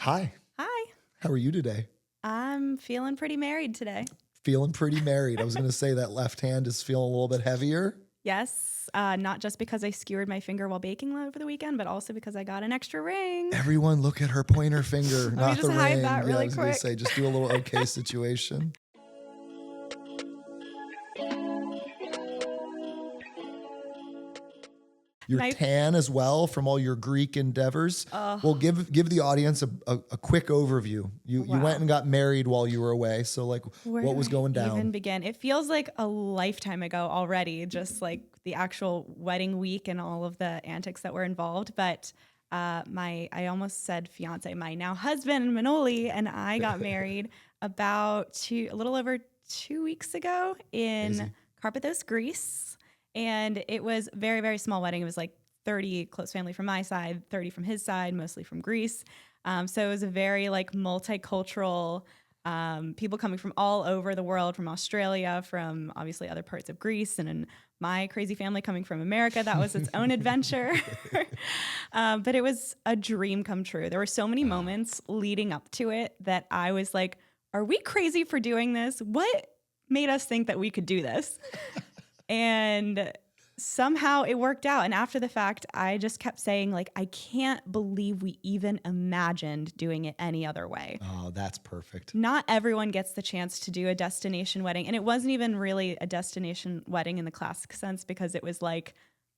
Hi, Hi. how are you today? I'm feeling pretty married today. Feeling pretty married. I was going to say that left hand is feeling a little bit heavier. Yes, not just because I skewered my finger while baking over the weekend, but also because I got an extra ring. Everyone look at her pointer finger, me not just the hide ring. that I really was going to quick. say, just do a little okay situation. You're tan as well from all your Greek endeavors. Well, give the audience a quick overview. You went and got married while you were away. So like, Where what was do I going down? even begin? It feels like a lifetime ago already, just like the actual wedding week and all of the antics that were involved. But I almost said fiance, my now husband Manoli and I got married about a little over 2 weeks ago in Carpathos, Greece. And it was a very, very small wedding. It was like 30 close family from my side, 30 from his side, mostly from Greece. So it was a very like multicultural, people coming from all over the world, from Australia, from obviously other parts of Greece, and then my crazy family coming from America. That was its own adventure. But it was a dream come true. There were so many moments leading up to it that I was like, are we crazy for doing this? What made us think that we could do this? And somehow it worked out. And after the fact, I just kept saying, like, I can't believe we even imagined doing it any other way. Oh, that's perfect. Not everyone gets the chance to do a destination wedding. And it wasn't even really a destination wedding in the classic sense, because it was like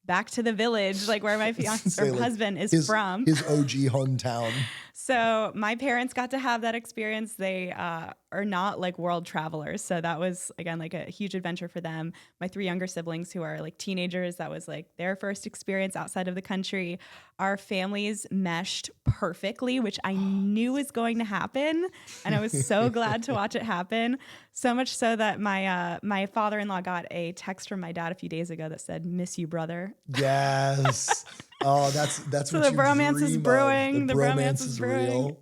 back to the village, like where my fiance or husband is from. His OG hometown. So my parents got to have that experience. They are not like world travelers. So that was, again, like a huge adventure for them. My 3 younger siblings who are like teenagers, that was like their first experience outside of the country. Our families meshed perfectly, which I knew was going to happen. And I was so glad to watch it happen. So much so that my father-in-law got a text from my dad a few days ago that said, "Miss you, brother." Yes. Oh, that's So what the bromance is brewing. The bromance is brewing. real.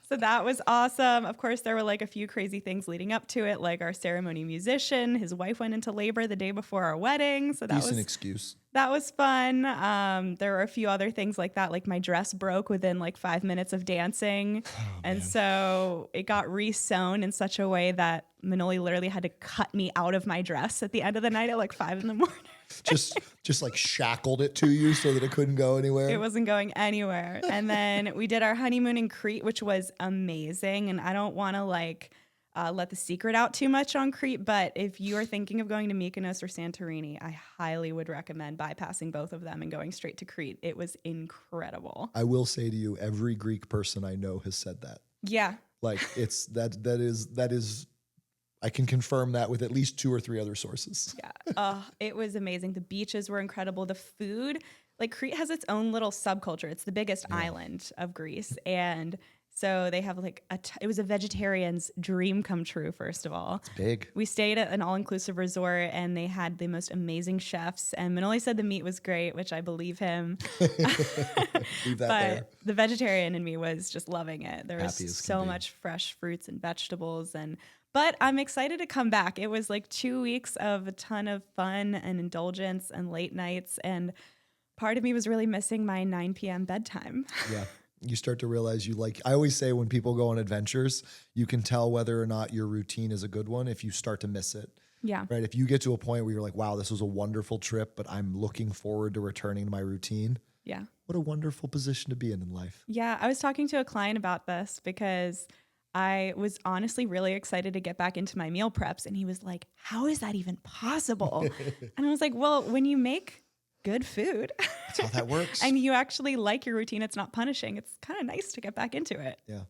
So that was awesome. Of course, there were like a few crazy things leading up to it, like our ceremony musician, his wife went into labor the day before our wedding. So that Decent excuse. That was fun. There were a few other things like that, like my dress broke within like 5 minutes of dancing. So it got re-sewn in such a way that Manoli literally had to cut me out of my dress at the end of the night at like 5 in the morning. just like shackled it to you so that it couldn't go anywhere. It wasn't going anywhere. And then we did our honeymoon in Crete, which was amazing. And I don't want to like let the secret out too much on Crete, but if you are thinking of going to Mykonos or Santorini, I highly would recommend bypassing both of them and going straight to Crete. It was incredible. I will say to you, every Greek person I know has said that. Yeah. Like it's that is I can confirm that with at least 2 or 3 other sources. Yeah. It was amazing. The beaches were incredible. The food, like Crete has its own little subculture. It's the biggest island of Greece. And so they have like it was a vegetarian's dream come true, first of all. It's big. We stayed at an all-inclusive resort and they had the most amazing chefs. And Manoli said the meat was great, which I believe him. Leave that there. The vegetarian in me was just loving it. There Happy was so much fresh fruits and vegetables, but I'm excited to come back. It was like 2 weeks of a ton of fun and indulgence and late nights. And part of me was really missing my 9 p.m. bedtime. Yeah. You start to realize I always say when people go on adventures, you can tell whether or not your routine is a good one if you start to miss it. Yeah. Right. If you get to a point where you're like, wow, this was a wonderful trip, but I'm looking forward to returning to my routine. Yeah. What a wonderful position to be in life. Yeah. I was talking to a client about this because I was honestly really excited to get back into my meal preps. And he was like, how is that even possible? And I was like, well, when you make good food, that's how that works. And you actually like your routine, it's not punishing. It's kind of nice to get back into it. Yeah.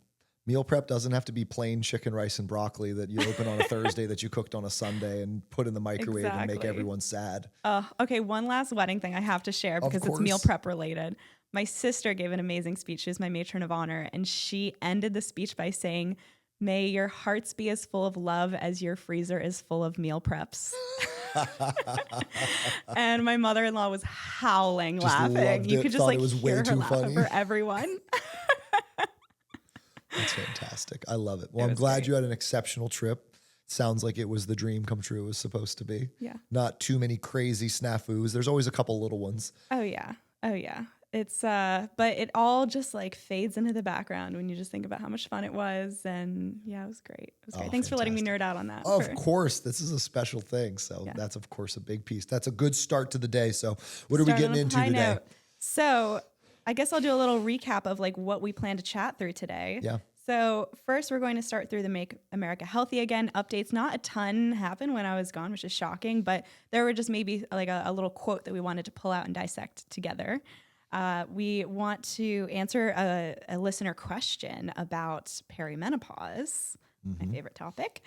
Meal prep doesn't have to be plain chicken, rice, and broccoli that you open on a Thursday that you cooked on a Sunday and put in the microwave and make everyone sad. Okay, one last wedding thing I have to share because it's meal prep related. My sister gave an amazing speech. She was my matron of honor, and she ended the speech by saying, "May your hearts be as full of love as your freezer is full of meal preps." And my mother-in-law was howling, laughing. You could just like hear her laugh over everyone. That's fantastic. I love it. Well, I'm glad you had an exceptional trip. Sounds like it was the dream come true it was supposed to be. Yeah. Not too many crazy snafus. There's always a couple little ones. Oh, yeah. but it all just like fades into the background when you just think about how much fun it was. And yeah, it was great. It was great. Thanks for letting me nerd out on that. Of course, this is a special thing. So that's of course a big piece. That's a good start to the day. So what are we getting into today? Note. So I guess I'll do a little recap of like what we plan to chat through today. Yeah. So first we're going to start through the Make America Healthy Again updates. Not a ton happened when I was gone, which is shocking, but there were just maybe like a little quote that we wanted to pull out and dissect together. We want to answer a listener question about perimenopause, my favorite topic.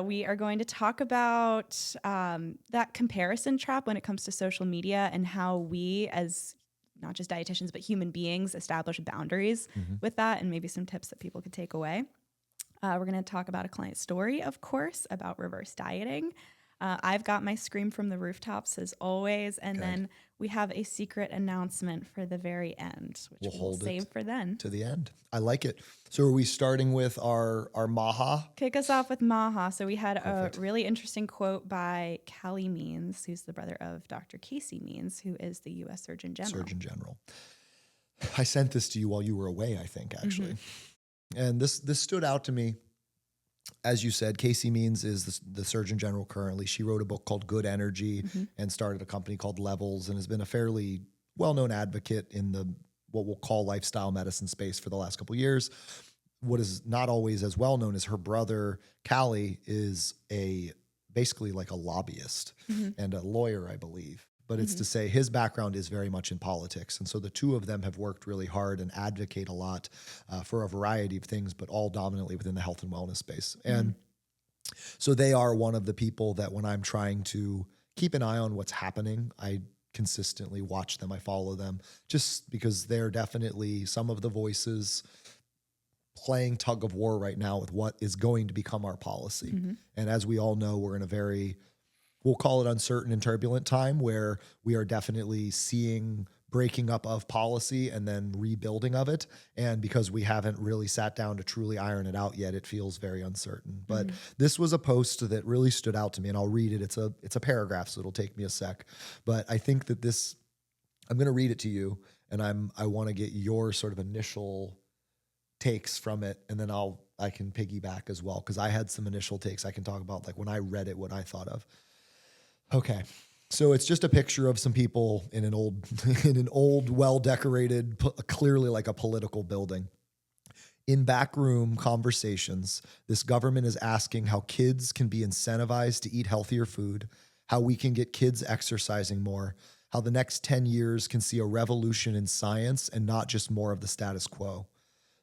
We are going to talk about that comparison trap when it comes to social media and how we, as not just dietitians, but human beings, establish boundaries with that, and maybe some tips that people could take away. We're going to talk about a client story, of course, about reverse dieting. I've got my scream from the rooftops as always, and then we have a secret announcement for the very end, which we'll save for then. To the end. I like it. So are we starting with our MAHA? Kick us off with MAHA. So we had a really interesting quote by Callie Means, who's the brother of Dr. Casey Means, who is the U.S. Surgeon General. I sent this to you while you were away, I think, actually. And this stood out to me. As you said, Casey Means is the Surgeon General currently. She wrote a book called Good Energy and started a company called Levels and has been a fairly well-known advocate in the what we'll call lifestyle medicine space for the last couple of years. What is not always as well known is her brother, Callie, is basically like a lobbyist and a lawyer, I believe. But it's to say his background is very much in politics. And so the two of them have worked really hard and advocate a lot for a variety of things, but all dominantly within the health and wellness space. And so they are one of the people that when I'm trying to keep an eye on what's happening, I consistently watch them. I follow them just because they're definitely some of the voices playing tug of war right now with what is going to become our policy. And as we all know, we're in a very, we'll call it uncertain and turbulent time where we are definitely seeing breaking up of policy and then rebuilding of it. And because we haven't really sat down to truly iron it out yet, it feels very uncertain. But this was a post that really stood out to me, and I'll read it. It's a paragraph, so it'll take me a sec. But I think that I'm going to read it to you, and I want to get your sort of initial takes from it, and then I can piggyback as well, because I had some initial takes I can talk about, like when I read it, what I thought of. Okay, so it's just a picture of some people in an old, well-decorated, clearly like a political building. In backroom conversations, this government is asking how kids can be incentivized to eat healthier food, how we can get kids exercising more, how the next 10 years can see a revolution in science and not just more of the status quo.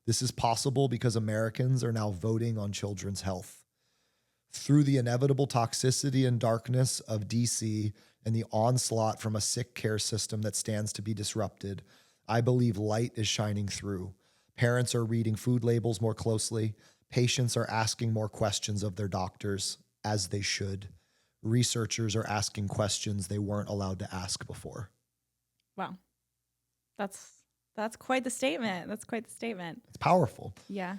This is possible because Americans are now voting on children's health. Through the inevitable toxicity and darkness of DC and the onslaught from a sick care system that stands to be disrupted, I believe light is shining through. Parents are reading food labels more closely. Patients are asking more questions of their doctors, as they should. Researchers are asking questions they weren't allowed to ask before. Wow. That's quite the statement. That's quite the statement. It's powerful. Yeah.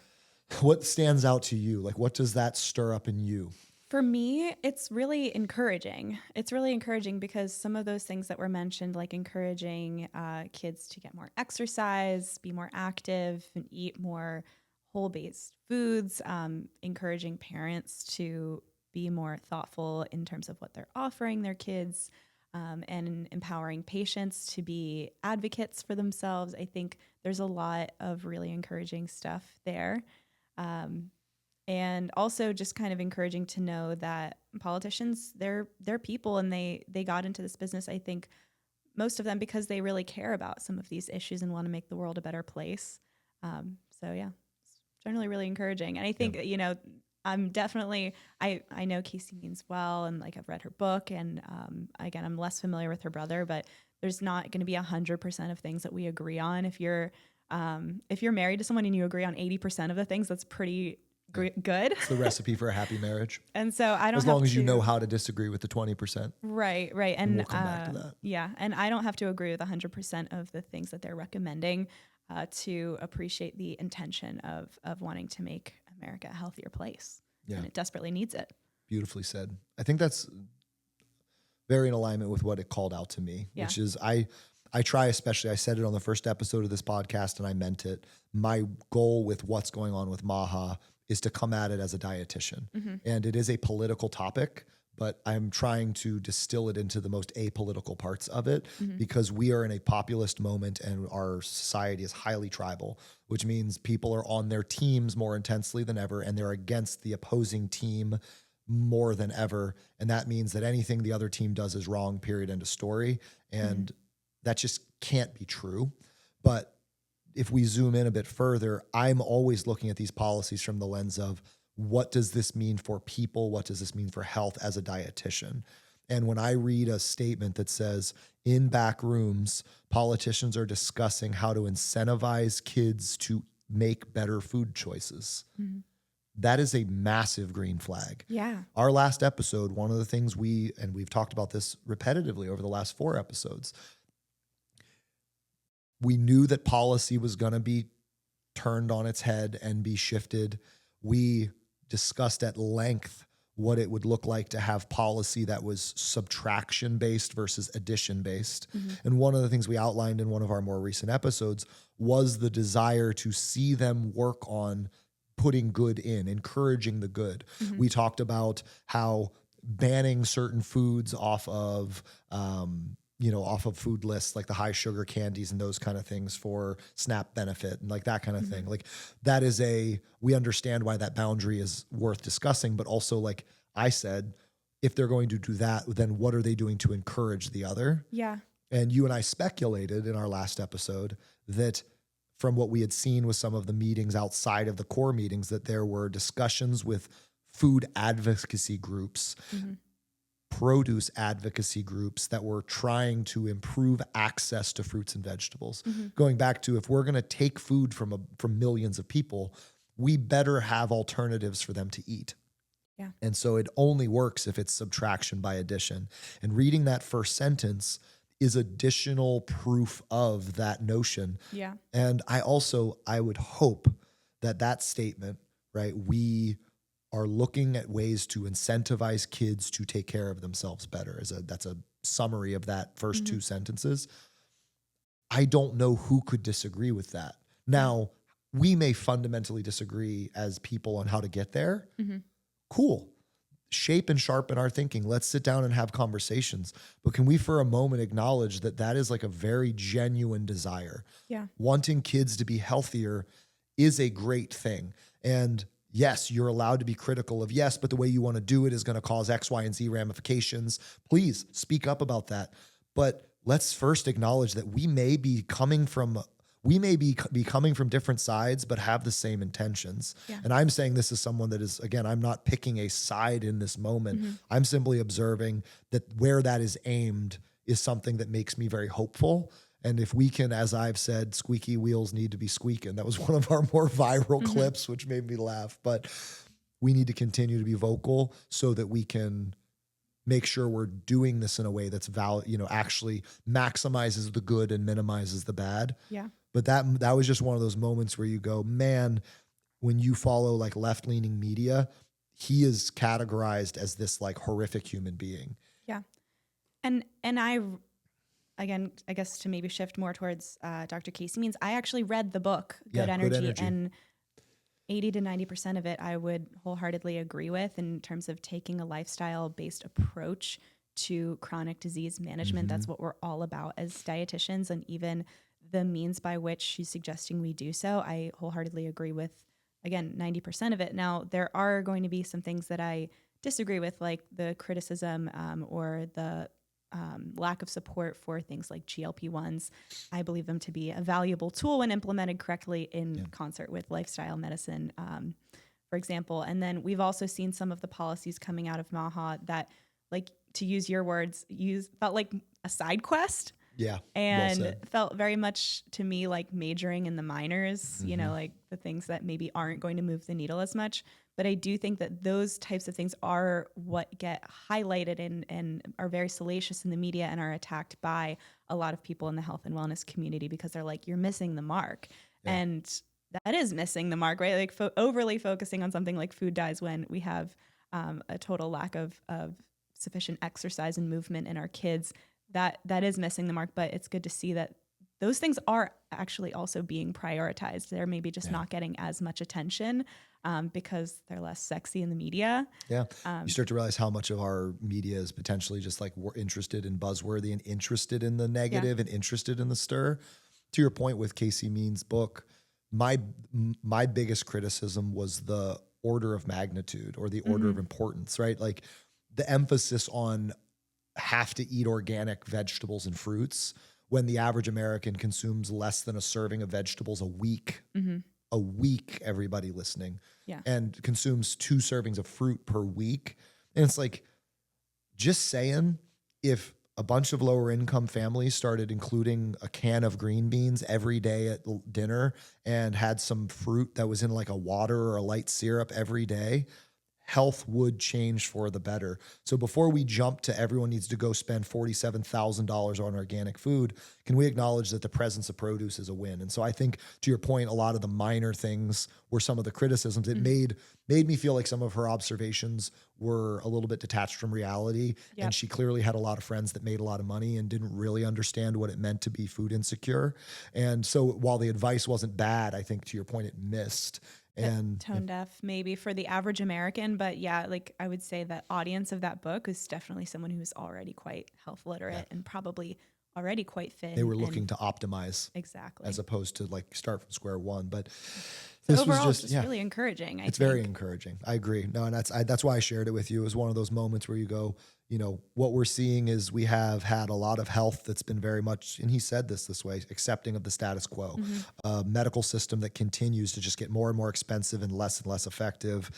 What stands out to you? Like, what does that stir up in you? For me, it's really encouraging. It's really encouraging because some of those things that were mentioned, like encouraging kids to get more exercise, be more active, and eat more whole-based foods, encouraging parents to be more thoughtful in terms of what they're offering their kids, and empowering patients to be advocates for themselves. I think there's a lot of really encouraging stuff there. And also just kind of encouraging to know that politicians, they're people, and they got into this business, I think, most of them because they really care about some of these issues and want to make the world a better place. So yeah, it's generally really encouraging. And I think, I'm definitely, I know Casey Means well, and like I've read her book, and again, I'm less familiar with her brother, but there's not going to be 100% of things that we agree on. If you're married to someone and you agree on 80% of the things, that's pretty good. It's the recipe for a happy marriage. And so I don't as long as you know how to disagree with the 20%. Right. And we'll come back to that. Yeah. And I don't have to agree with 100% of the things that they're recommending to appreciate the intention of wanting to make America a healthier place. Yeah. And it desperately needs it. Beautifully said. I think that's very in alignment with what it called out to me, which is I I try, especially, I said it on the first episode of this podcast and I meant it. My goal with what's going on with MAHA is to come at it as a dietitian. And it is a political topic, but I'm trying to distill it into the most apolitical parts of it because we are in a populist moment and our society is highly tribal, which means people are on their teams more intensely than ever and they're against the opposing team more than ever. And that means that anything the other team does is wrong, period, end of story. And that just can't be true. But if we zoom in a bit further, I'm always looking at these policies from the lens of what does this mean for people? What does this mean for health as a dietitian? And when I read a statement that says in back rooms, politicians are discussing how to incentivize kids to make better food choices, that is a massive green flag. Yeah. Our last episode, one of the things we've talked about this repetitively over the last 4 episodes, we knew that policy was going to be turned on its head and be shifted. We discussed at length what it would look like to have policy that was subtraction based versus addition based. And one of the things we outlined in one of our more recent episodes was the desire to see them work on putting good in, encouraging the good. We talked about how banning certain foods off of food lists, like the high sugar candies and those kind of things for SNAP benefit and like that kind of thing. Like that is we understand why that boundary is worth discussing, but also like I said, if they're going to do that, then what are they doing to encourage the other? Yeah. And you and I speculated in our last episode that from what we had seen with some of the meetings outside of the core meetings, that there were discussions with food advocacy groups, produce advocacy groups that were trying to improve access to fruits and vegetables. Going back to, if we're going to take food from millions of people, we better have alternatives for them to eat. Yeah. And so it only works if it's subtraction by addition. And reading that first sentence is additional proof of that notion. Yeah. And I would hope that statement, right, we are looking at ways to incentivize kids to take care of themselves better. That's a summary of that first 2 sentences. I don't know who could disagree with that. Now, we may fundamentally disagree as people on how to get there. Cool. Shape and sharpen our thinking. Let's sit down and have conversations. But can we for a moment acknowledge that is like a very genuine desire? Yeah. Wanting kids to be healthier is a great thing. And yes, you're allowed to be critical of yes, but the way you want to do it is going to cause X, Y, and Z ramifications. Please speak up about that. But let's first acknowledge that we may be coming from different sides, but have the same intentions. Yeah. And I'm saying this as someone that is, again, I'm not picking a side in this moment. I'm simply observing that where that is aimed is something that makes me very hopeful. And if we can, as I've said, squeaky wheels need to be squeaking. That was one of our more viral clips, which made me laugh. But we need to continue to be vocal so that we can make sure we're doing this in a way that's actually maximizes the good and minimizes the bad. Yeah. But that was just one of those moments where you go, man, when you follow like left-leaning media, he is categorized as this like horrific human being. Yeah. And I, again, I guess to maybe shift more towards Dr. Casey Means, I actually read the book, Good Energy, and 80 to 90% of it I would wholeheartedly agree with in terms of taking a lifestyle-based approach to chronic disease management. That's what we're all about as dietitians, and even the means by which she's suggesting we do so, I wholeheartedly agree with, again, 90% of it. Now, there are going to be some things that I disagree with, like the criticism or the lack of support for things like GLP-1s. I believe them to be a valuable tool when implemented correctly in concert with lifestyle medicine, for example. And then we've also seen some of the policies coming out of MAHA that, like, to use your words, felt like a side quest. Yeah. And felt very much to me like majoring in the minors, like the things that maybe aren't going to move the needle as much. But I do think that those types of things are what get highlighted and are very salacious in the media and are attacked by a lot of people in the health and wellness community because they're like, you're missing the mark. Yeah. And that is missing the mark, right? Like overly focusing on something like food dyes when we have a total lack of sufficient exercise and movement in our kids. that is missing the mark, but it's good to see that those things are actually also being prioritized. They're maybe just not getting as much attention because they're less sexy in the media. Yeah. You start to realize how much of our media is potentially just like we're interested in buzzworthy and interested in the negative and interested in the stir. To your point with Casey Means' book, my biggest criticism was the order of magnitude or the order of importance, right? Like the emphasis on have to eat organic vegetables and fruits when the average American consumes less than a serving of vegetables a week. A week, everybody listening, and consumes 2 servings of fruit per week. And it's like, just saying, if a bunch of lower income families started including a can of green beans every day at dinner and had some fruit that was in like a water or a light syrup every day, health would change for the better. So before we jump to everyone needs to go spend $47,000 on organic food, can we acknowledge that the presence of produce is a win? And so I think, to your point, a lot of the minor things were some of the criticisms. It made me feel like some of her observations were a little bit detached from reality. And she clearly had a lot of friends that made a lot of money and didn't really understand what it meant to be food insecure. And so while the advice wasn't bad, I think, to your point, it missed. And tone deaf maybe for the average American, but like I would say that audience of that book is definitely someone who's already quite health literate and probably already quite thin. They were looking to optimize exactly as opposed to like start from square one. But so this overall, was just it's really encouraging. It's very encouraging. I agree. No, and that's why I shared it with you. It was one of those moments where you go, what we're seeing is we have had a lot of health that's been very much, and he said this way, accepting of the status quo, a medical system that continues to just get more and more expensive and less effective,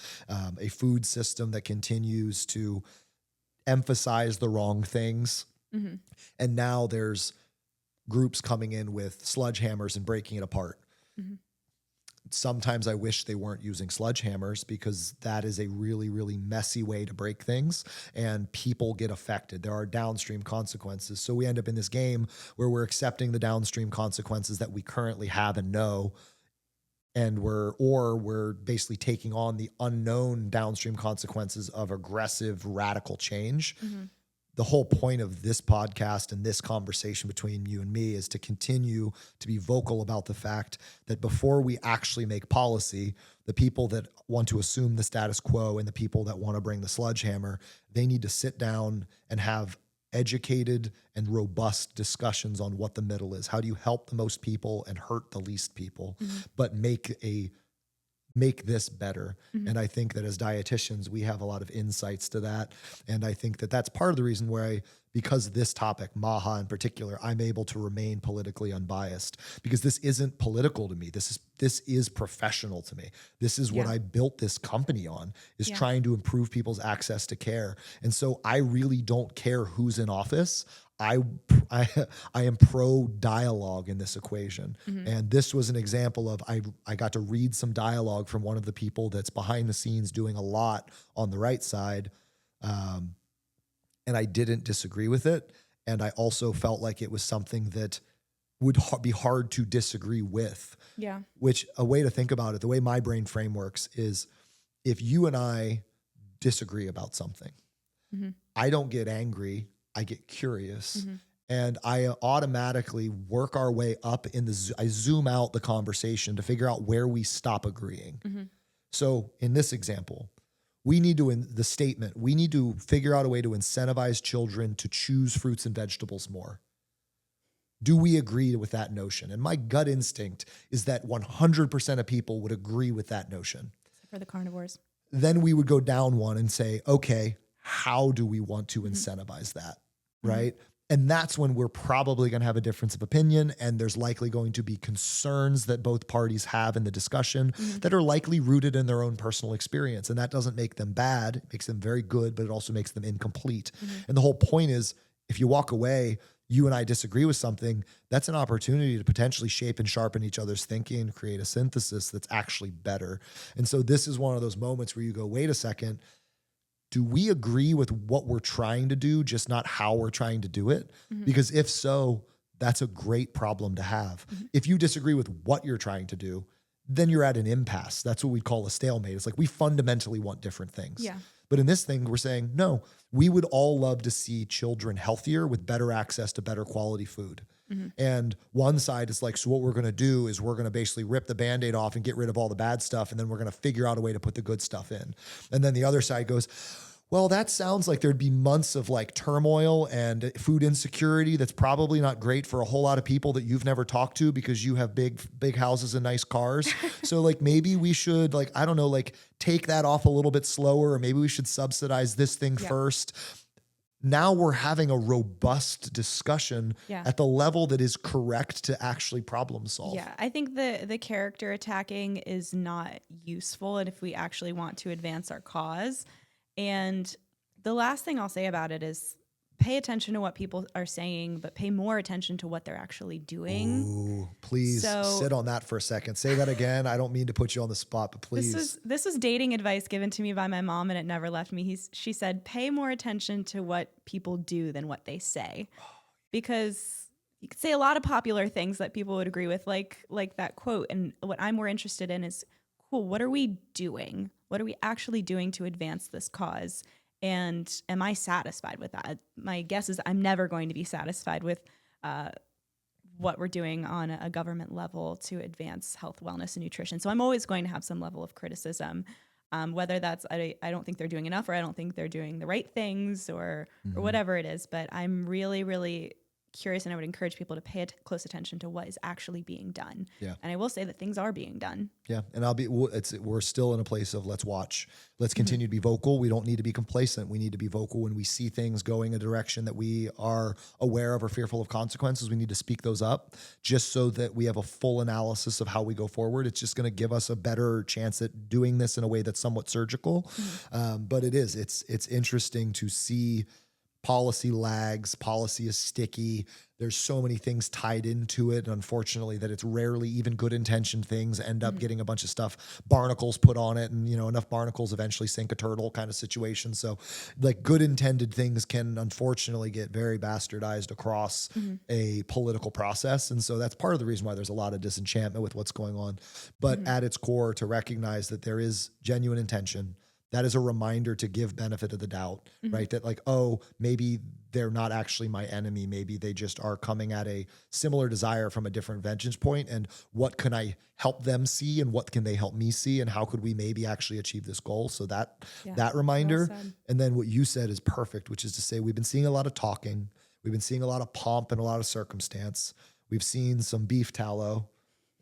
a food system that continues to emphasize the wrong things. And now there's groups coming in with sledgehammers and breaking it apart. Sometimes I wish they weren't using sledgehammers because that is a really, really messy way to break things and people get affected. There are downstream consequences. So we end up in this game where we're accepting the downstream consequences that we currently have and know. And we're basically taking on the unknown downstream consequences of aggressive, radical change. The whole point of this podcast and this conversation between you and me is to continue to be vocal about the fact that before we actually make policy, the people that want to assume the status quo and the people that want to bring the sledgehammer, they need to sit down and have educated and robust discussions on what the middle is. How do you help the most people and hurt the least people, but make this better? And I think that as dietitians, we have a lot of insights to that. And I think that that's part of the reason where because this topic, MAHA in particular, I'm able to remain politically unbiased because this isn't political to me. This is professional to me. This is what I built this company on, is trying to improve people's access to care. And so I really don't care who's in office. I am pro dialogue in this equation. And this was an example of, I got to read some dialogue from one of the people that's behind the scenes doing a lot on the right side. And I didn't disagree with it. And I also felt like it was something that would be hard to disagree with. Yeah. Which, a way to think about it, the way my brain frame works is, if you and I disagree about something, I don't get angry. I get curious, and I automatically work our way up I zoom out the conversation to figure out where we stop agreeing. So in this example, we need to figure out a way to incentivize children to choose fruits and vegetables more. Do we agree with that notion? And my gut instinct is that 100% of people would agree with that notion. Except for the carnivores. Then we would go down one and say, okay, how do we want to incentivize that, right? And that's when we're probably going to have a difference of opinion, and there's likely going to be concerns that both parties have in the discussion that are likely rooted in their own personal experience. And that doesn't make them bad. It makes them very good, but it also makes them incomplete. And the whole point is, if you walk away, you and I disagree with something, that's an opportunity to potentially shape and sharpen each other's thinking and create a synthesis that's actually better. And so this is one of those moments where you go, wait a second, do we agree with what we're trying to do, just not how we're trying to do it? Because if so, that's a great problem to have. If you disagree with what you're trying to do, then you're at an impasse. That's what we call a stalemate. It's like we fundamentally want different things. Yeah. But in this thing, we're saying, no, we would all love to see children healthier with better access to better quality food. And one side is like, so what we're going to do is we're going to basically rip the Band-Aid off and get rid of all the bad stuff. And then we're going to figure out a way to put the good stuff in. And then the other side goes, well, that sounds like there'd be months of like turmoil and food insecurity. That's probably not great for a whole lot of people that you've never talked to because you have big houses and nice cars. So like maybe we should like, I don't know, like take that off a little bit slower, or maybe we should subsidize this thing first. Now we're having a robust discussion at the level that is correct to actually problem solve. Yeah, I think the character attacking is not useful, and if we actually want to advance our cause. And the last thing I'll say about it is pay attention to what people are saying, but pay more attention to what they're actually doing. Ooh, please sit on that for a second. Say that again. I don't mean to put you on the spot, but please. This was dating advice given to me by my mom, and it never left me. She said, pay more attention to what people do than what they say. Because you could say a lot of popular things that people would agree with, like that quote. And what I'm more interested in is, cool, what are we doing? What are we actually doing to advance this cause? And am I satisfied with that? My guess is I'm never going to be satisfied with what we're doing on a government level to advance health, wellness, and nutrition. So I'm always going to have some level of criticism, whether that's I don't think they're doing enough, or I don't think they're doing the right things, or whatever it is. But I'm really, really curious, and I would encourage people to pay close attention to what is actually being done. Yeah. And I will say that things are being done. Yeah. And we're still in a place of let's watch. Let's continue to be vocal. We don't need to be complacent. We need to be vocal when we see things going a direction that we are aware of or fearful of consequences. We need to speak those up just so that we have a full analysis of how we go forward. It's just going to give us a better chance at doing this in a way that's somewhat surgical. But it's interesting to see policy lags. Policy is sticky. There's so many things tied into it, unfortunately, that it's rarely even good intentioned things end up getting a bunch of stuff, barnacles put on it, and enough barnacles eventually sink a turtle kind of situation. So like good intended things can unfortunately get very bastardized across a political process. And so that's part of the reason why there's a lot of disenchantment with what's going on. But at its core, to recognize that there is genuine intention. That is a reminder to give benefit of the doubt, right? That like, oh, maybe they're not actually my enemy. Maybe they just are coming at a similar desire from a different vantage point. And what can I help them see, and what can they help me see, and how could we maybe actually achieve this goal? So that reminder. Well said. And then what you said is perfect, which is to say we've been seeing a lot of talking. We've been seeing a lot of pomp and a lot of circumstance. We've seen some beef tallow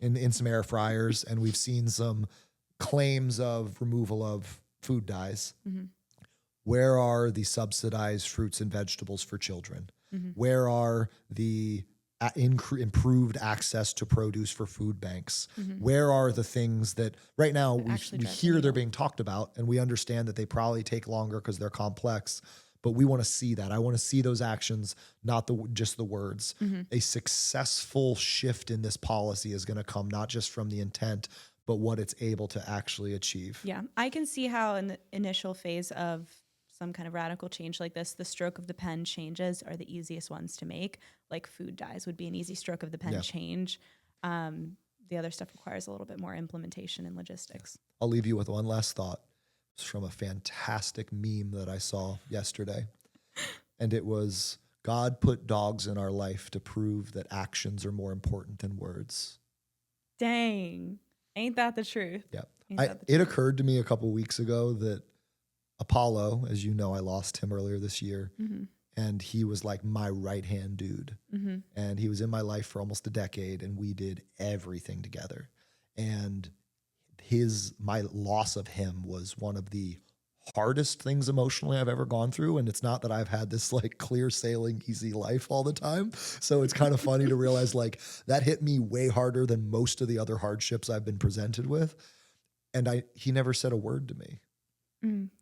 in some air fryers, and we've seen some claims of removal of food dyes. Where are the subsidized fruits and vegetables for children? Where are the improved access to produce for food banks? Where are the things that right now we hear they're being talked about, and we understand that they probably take longer because they're complex, but we want to see that. I want to see those actions, not just the words. A successful shift in this policy is going to come not just from the intent, but what it's able to actually achieve. Yeah, I can see how in the initial phase of some kind of radical change like this, the stroke of the pen changes are the easiest ones to make. Like food dyes would be an easy stroke of the pen change. The other stuff requires a little bit more implementation and logistics. I'll leave you with one last thought. It's from a fantastic meme that I saw yesterday. And it was, God put dogs in our life to prove that actions are more important than words. Dang. Ain't that the truth? Yeah. It occurred to me a couple weeks ago that Apollo, as you know, I lost him earlier this year, and he was like my right-hand dude. And he was in my life for almost a decade, and we did everything together. And my loss of him was one of the hardest things emotionally I've ever gone through. And it's not that I've had this like clear sailing, easy life all the time. So it's kind of funny to realize like that hit me way harder than most of the other hardships I've been presented with. And he never said a word to me.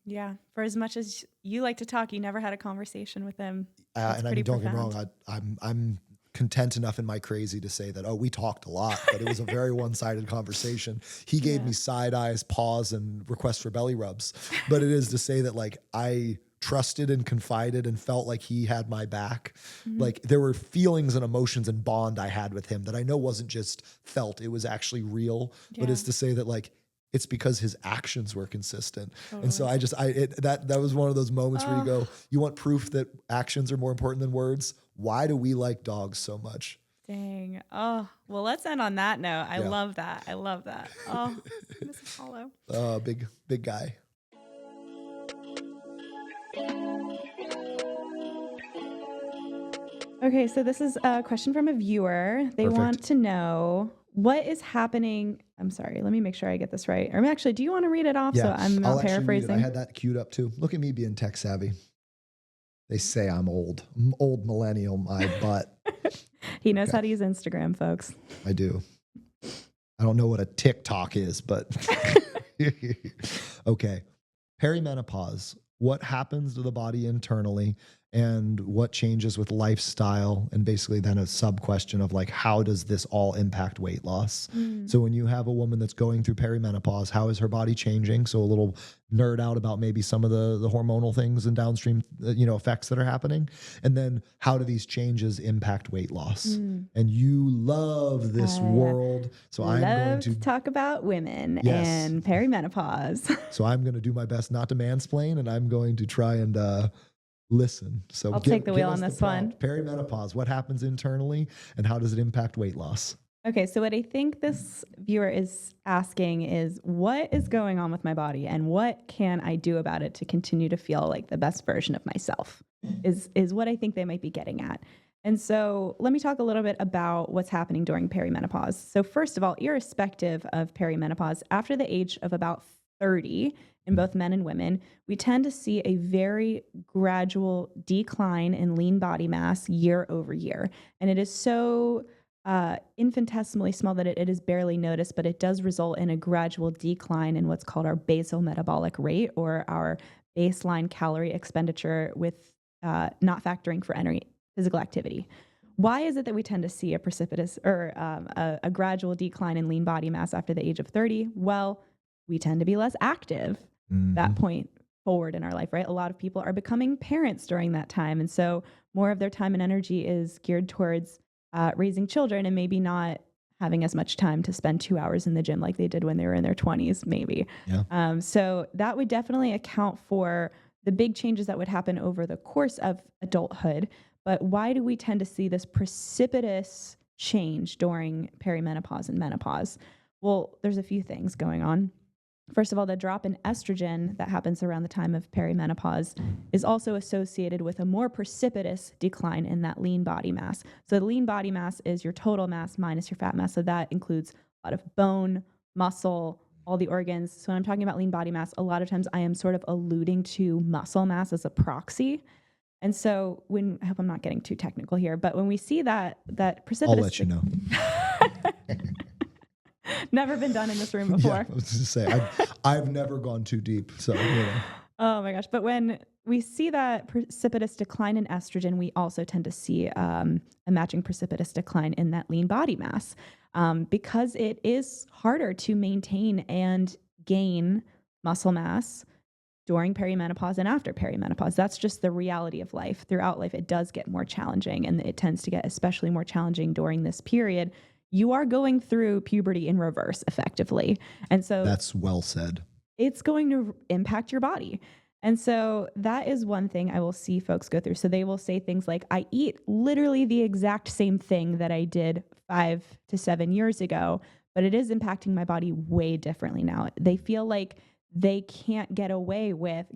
Yeah. For as much as you like to talk, you never had a conversation with him. And I mean, don't get me wrong. I'm content enough in my crazy to say that, oh, we talked a lot, but it was a very one-sided conversation. He gave me side eyes, pause, and requests for belly rubs. But it is to say that like I trusted and confided and felt like he had my back. Like there were feelings and emotions and bond I had with him that I know wasn't just felt, it was actually real. But it's to say that like It's because his actions were consistent. And so Totally. that was one of those moments where you Oh, go, you want proof that actions are more important than words. Why do we like dogs so much? dang. Oh, well, let's end on that note. I Yeah. love that. I love that. Oh, Miss Apollo. Big guy. Okay, so this is a question from a viewer. They Perfect. want to know what is happening. I'm sorry, let me make sure I get this right. Or actually, do you want to read it off so Yeah. I'm I'll not actually read it. I paraphrasing? had that queued up too. Look at me being tech savvy. They say I'm old. Old millennial, my butt. He knows Okay. how to use Instagram, folks. I do. I don't know what a TikTok is, but okay. Perimenopause. What happens to the body internally and what changes with lifestyle? And basically, then a sub question of like, how does this all impact weight loss? Mm, So, when you have a woman that's going through perimenopause, how is her body changing? So, a little nerd out about maybe some of the hormonal things and downstream effects that are happening. And then, how do these changes impact weight loss? mm. And you love this I world. So, I'm going love to, to talk about women yes. and perimenopause. So I'm going to do my best not to mansplain, and I'm going to try and listen. So I'll take the give wheel us on the this one. prompt. Perimenopause. What happens internally, and how does it impact weight loss? Okay, so what I think this viewer is asking is what is going on with my body and what can I do about it to continue to feel like the best version of myself is what I think they might be getting at. And so let me talk a little bit about what's happening during perimenopause. So first of all, irrespective of perimenopause, after the age of about 30 in both men and women, we tend to see a very gradual decline in lean body mass year over year. And it is so infinitesimally small that it is barely noticed, but it does result in a gradual decline in what's called our basal metabolic rate or our baseline calorie expenditure with not factoring for any physical activity. Why is it that we tend to see a precipitous or a gradual decline in lean body mass after the age of 30? Well, we tend to be less active that point forward in our life, right? A lot of people are becoming parents during that time. And so more of their time and energy is geared towards raising children and maybe not having as much time to spend 2 hours in the gym like they did when they were in their 20s, maybe. Yeah. So that would definitely account for the big changes that would happen over the course of adulthood. But why do we tend to see this precipitous change during perimenopause and menopause? Well, there's a few things going on. First of all, the drop in estrogen that happens around the time of perimenopause is also associated with a more precipitous decline in that lean body mass. So the lean body mass is your total mass minus your fat mass. So that includes a lot of bone, muscle, all the organs. So when I'm talking about lean body mass, a lot of times I am sort of alluding to muscle mass as a proxy. And so I hope I'm not getting too technical here, but when we see that I'll precipitous, let you know. never been done in this room Yeah, before. I was just say I've never gone too deep. So Oh my gosh. But when we see that precipitous decline in estrogen, we also tend to see a matching precipitous decline in that lean body mass because it is harder to maintain and gain muscle mass during perimenopause and after perimenopause. That's just the reality of life. Throughout life, it does get more challenging, and it tends to get especially more challenging during this period. You are going through puberty in reverse effectively. And so that's well said. it's going to impact your body. And so that is one thing I will see folks go through. So they will say things like, I eat literally the exact same thing that I did 5 to 7 years ago, but it is impacting my body way differently now. They feel like they can't get away with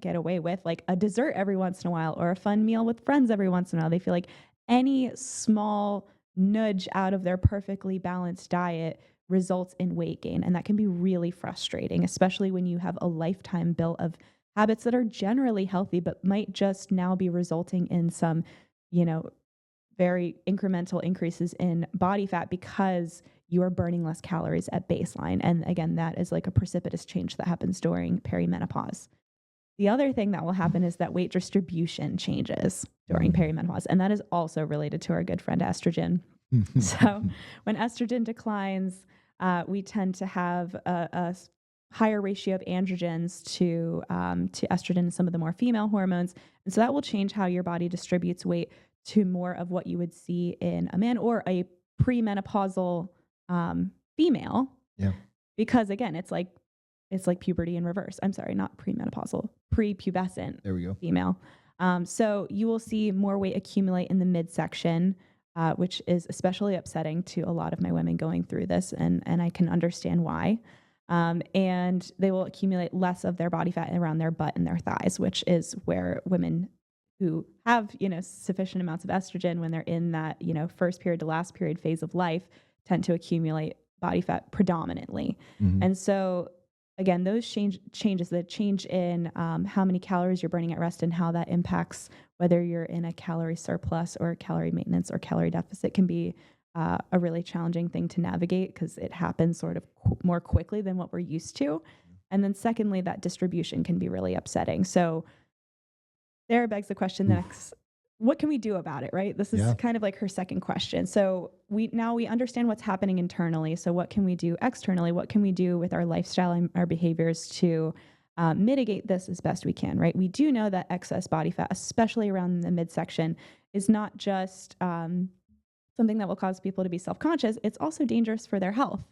like a dessert every once in a while or a fun meal with friends every once in a while. They feel like any small nudge out of their perfectly balanced diet results in weight gain. And that can be really frustrating, especially when you have a lifetime built of habits that are generally healthy, but might just now be resulting in some, very incremental increases in body fat because you are burning less calories at baseline. And again, that is like a precipitous change that happens during perimenopause. The other thing that will happen is that weight distribution changes during perimenopause. And that is also related to our good friend estrogen. So when estrogen declines, we tend to have a higher ratio of androgens to estrogen and some of the more female hormones. And so that will change how your body distributes weight to more of what you would see in a man or a premenopausal female. Yeah. Because again, it's like it's like puberty in reverse. I'm sorry, not premenopausal, prepubescent There we go. female. So you will see more weight accumulate in the midsection, which is especially upsetting to a lot of my women going through this, and I can understand why. And they will accumulate less of their body fat around their butt and their thighs, which is where women who have, sufficient amounts of estrogen when they're in that, first period to last period phase of life tend to accumulate body fat predominantly. Mhm. And so again, those changes, the change in how many calories you're burning at rest and how that impacts whether you're in a calorie surplus or calorie maintenance or calorie deficit can be a really challenging thing to navigate because it happens sort of more quickly than what we're used to. And then secondly, that distribution can be really upsetting. So there begs the question next, what can we do about it, right? This is kind of like her second question. So we understand what's happening internally. So what can we do externally? What can we do with our lifestyle and our behaviors to mitigate this as best we can, right? We do know that excess body fat, especially around the midsection, is not just something that will cause people to be self-conscious. It's also dangerous for their health.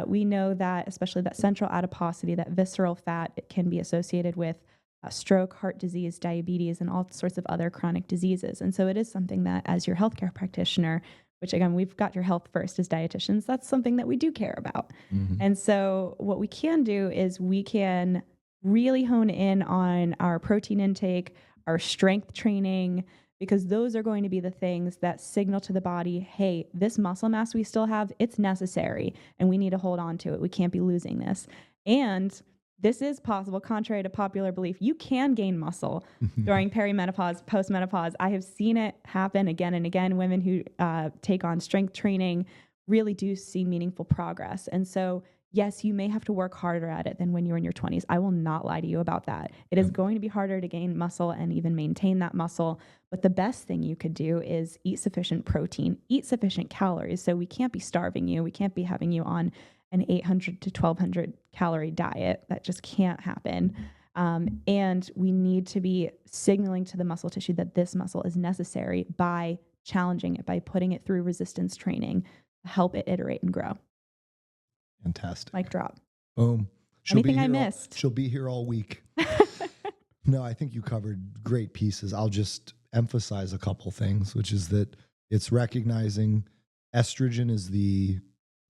We know that, especially that central adiposity, that visceral fat, it can be associated with stroke, heart disease, diabetes, and all sorts of other chronic diseases. And so it is something that, as your healthcare practitioner, which again, we've got your health first as dietitians, that's something that we do care about. Mhm. And so what we can do is we can really hone in on our protein intake, our strength training, because those are going to be the things that signal to the body, hey, this muscle mass we still have, it's necessary, and we need to hold on to it. We can't be losing this. And this is possible, contrary to popular belief. You can gain muscle during perimenopause, postmenopause. I have seen it happen again and again. Women who take on strength training really do see meaningful progress. And so, yes, you may have to work harder at it than when you were in your 20s. I will not lie to you about that. It is going to be harder to gain muscle and even maintain that muscle. But the best thing you could do is eat sufficient protein, eat sufficient calories. So we can't be starving you. We can't be having you on an 800 to 1200 calorie diet. That just can't happen. And we need to be signaling to the muscle tissue that this muscle is necessary by challenging it, by putting it through resistance training to help it iterate and grow. Fantastic. Mic drop. Boom. Anything I missed? She'll be here all week. No, I think you covered great pieces. I'll just emphasize a couple things, which is that it's recognizing estrogen is the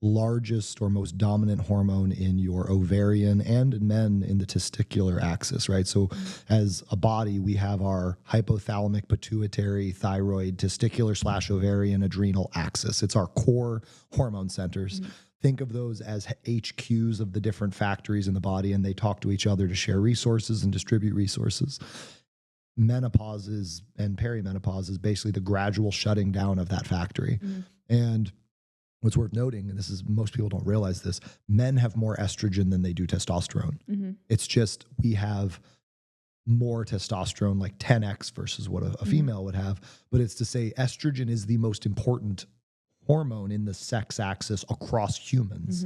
largest or most dominant hormone in your ovarian and in men in the testicular axis, right? So as a body, we have our hypothalamic, pituitary, thyroid, testicular / ovarian, adrenal axis. It's our core hormone centers. Think of those as HQs of the different factories in the body, and they talk to each other to share resources and distribute resources. Menopause and perimenopause is basically the gradual shutting down of that factory. And what's worth noting, and this is, most people don't realize this, men have more estrogen than they do testosterone. It's just, we have more testosterone, like 10x versus what a female would have. But it's to say estrogen is the most important hormone in the sex axis across humans.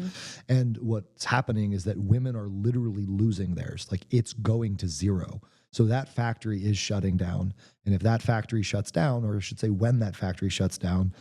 And what's happening is that women are literally losing theirs. Like, it's going to zero. So that factory is shutting down. And if that factory shuts down, or I should say when that factory shuts down,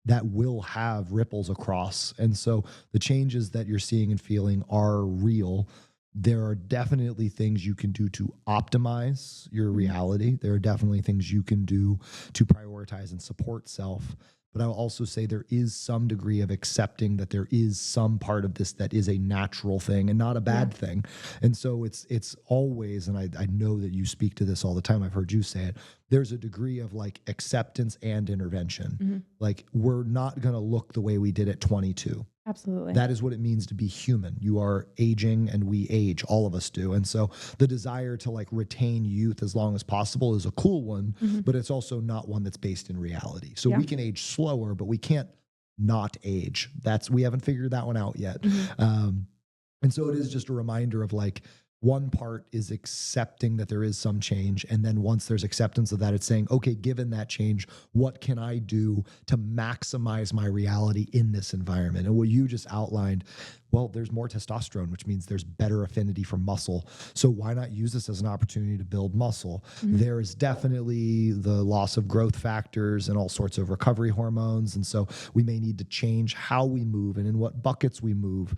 that will have ripples across. And so the changes that you're seeing and feeling are real. There are definitely things you can do to optimize your reality. There are definitely things you can do to prioritize and support self. But I'll also say there is some degree of accepting that there is some part of this that is a natural thing and not a bad thing. And so it's always, and I know that you speak to this all the time, I've heard you say it, there's a degree of like acceptance and intervention. Like, we're not going to look the way we did at 22. Absolutely. That is what it means to be human. You are aging and we age, all of us do. And so the desire to like retain youth as long as possible is a cool one, but it's also not one that's based in reality. So we can age slower, but we can't not age. We haven't figured that one out yet. And so it is just a reminder of like, one part is accepting that there is some change. And then once there's acceptance of that, it's saying, okay, given that change, what can I do to maximize my reality in this environment? And what you just outlined, Well, there's more testosterone, which means there's better affinity for muscle. So why not use this as an opportunity to build muscle? There is definitely the loss of growth factors and all sorts of recovery hormones. And so we may need to change how we move and in what buckets we move.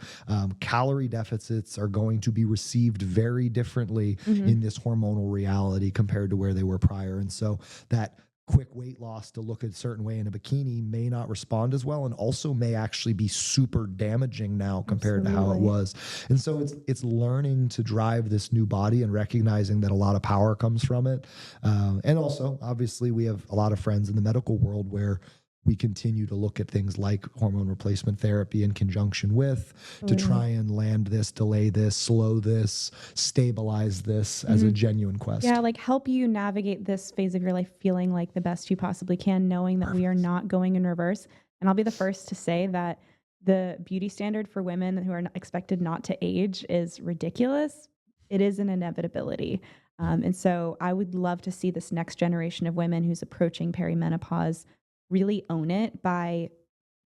Calorie deficits are going to be received very differently in this hormonal reality compared to where they were prior. And so that quick weight loss to look a certain way in a bikini may not respond as well, and also may actually be super damaging now compared to how it was. And so it's learning to drive this new body and recognizing that a lot of power comes from it. And also, obviously, we have a lot of friends in the medical world where we continue to look at things like hormone replacement therapy in conjunction with to try and land this, delay this, slow this, stabilize this as a genuine quest. Yeah, like help you navigate this phase of your life feeling like the best you possibly can, knowing that we are not going in reverse. And I'll be the first to say that the beauty standard for women who are expected not to age is ridiculous. It is an inevitability. And so I would love to see this next generation of women who's approaching perimenopause really own it by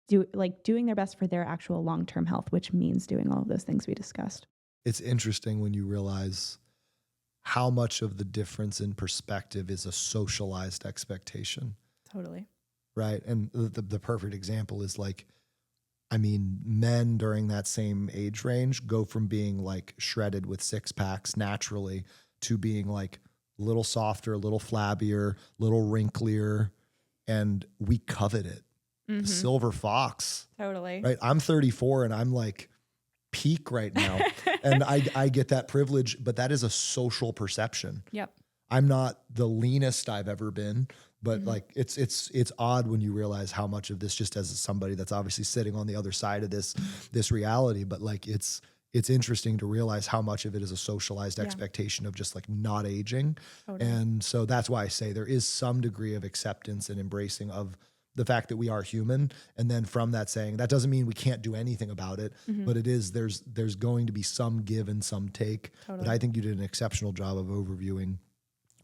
doing their best for their actual long-term health, which means doing all of those things we discussed. It's interesting when you realize how much of the difference in perspective is a socialized expectation. Totally. Right. And the perfect example is like, I mean, men during that same age range go from being like shredded with six packs naturally to being like a little softer, a little flabbier, a little wrinklier, and we covet it. The silver fox. Totally. Right. I'm 34 and I'm like peak right now. And I get that privilege, but that is a social perception. Yep. I'm not the leanest I've ever been, but like it's odd when you realize how much of this, just as somebody that's obviously sitting on the other side of this reality, but like it's interesting to realize how much of it is a socialized expectation of just like not aging. Totally. And so that's why I say there is some degree of acceptance and embracing of the fact that we are human. And then from that saying, that doesn't mean we can't do anything about it, but it is, there's going to be some give and some take. Totally. But I think you did an exceptional job of overviewing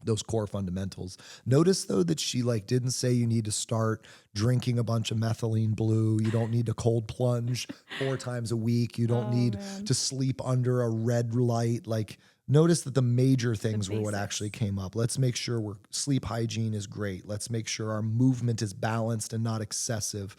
those core fundamentals. Notice though that she like didn't say you need to start drinking a bunch of methylene blue. You don't need to cold plunge 4 times a week. You don't need to sleep under a red light. Like notice that the major things were what actually came up. Let's make sure sleep hygiene is great. Let's make sure our movement is balanced and not excessive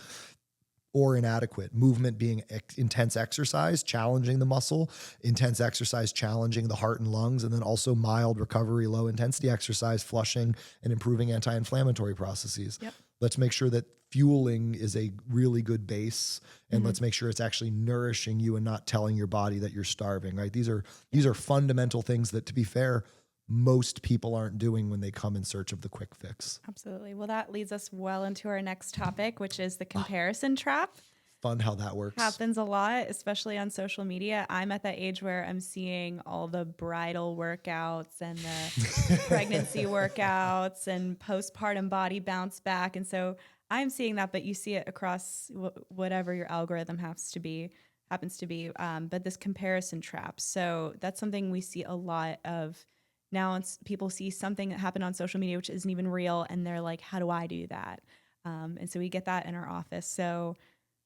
or inadequate. Movement being intense exercise, challenging the muscle, intense exercise, challenging the heart and lungs, and then also mild recovery, low intensity exercise, flushing and improving anti-inflammatory processes. Yep. Let's make sure that fueling is a really good base, and let's make sure it's actually nourishing you and not telling your body that you're starving, right? These are fundamental things that, to be fair, most people aren't doing when they come in search of the quick fix. Absolutely. Well, that leads us well into our next topic, which is the comparison trap. Fun how that works. Happens a lot, especially on social media. I'm at that age where I'm seeing all the bridal workouts and the pregnancy workouts and postpartum body bounce back. And so I'm seeing that, but you see it across whatever your algorithm happens to be. But this comparison trap. So that's something we see a lot of. Now people see something that happened on social media, which isn't even real. And they're like, how do I do that? And so we get that in our office. So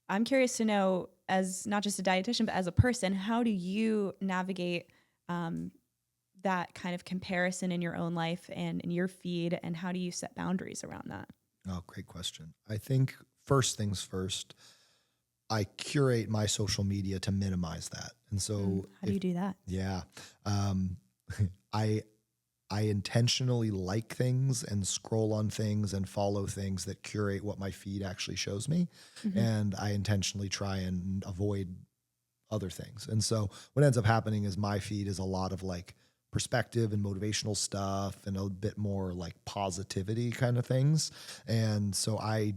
I'm curious to know, as not just a dietitian, but as a person, how do you navigate that kind of comparison in your own life and in your feed? And how do you set boundaries around that? Oh, great question. I think first things first, I curate my social media to minimize that. And so how do you do that? Yeah. I intentionally like things and scroll on things and follow things that curate what my feed actually shows me. And I intentionally try and avoid other things. And so what ends up happening is my feed is a lot of like perspective and motivational stuff and a bit more like positivity kind of things. And so I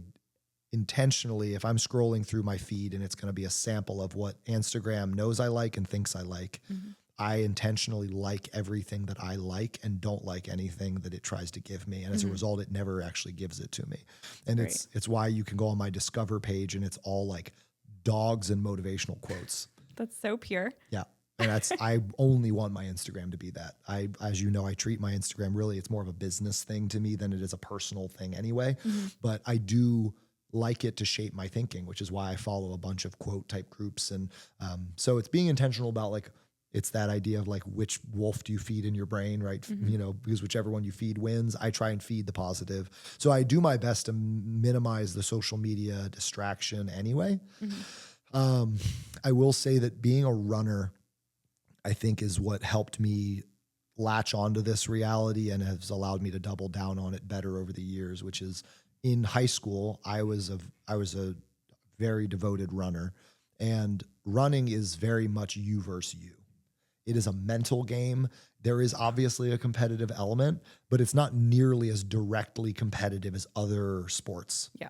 intentionally, if I'm scrolling through my feed and it's going to be a sample of what Instagram knows I like and thinks I like, I intentionally like everything that I like and don't like anything that it tries to give me. And as a result, it never actually gives it to me. And it's why you can go on my Discover page and it's all like dogs and motivational quotes. That's so pure. Yeah. And I only want my Instagram to be that. As you know, I treat my Instagram really, it's more of a business thing to me than it is a personal thing anyway. But I do like it to shape my thinking, which is why I follow a bunch of quote type groups. And so it's being intentional about like, it's that idea of like, which wolf do you feed in your brain, right? Because whichever one you feed wins. I try and feed the positive. So I do my best to minimize the social media distraction anyway. I will say that being a runner, I think, is what helped me latch onto this reality and has allowed me to double down on it better over the years, which is in high school, I was a very devoted runner, and running is very much you versus you. It is a mental game. There is obviously a competitive element, but it's not nearly as directly competitive as other sports. Yeah.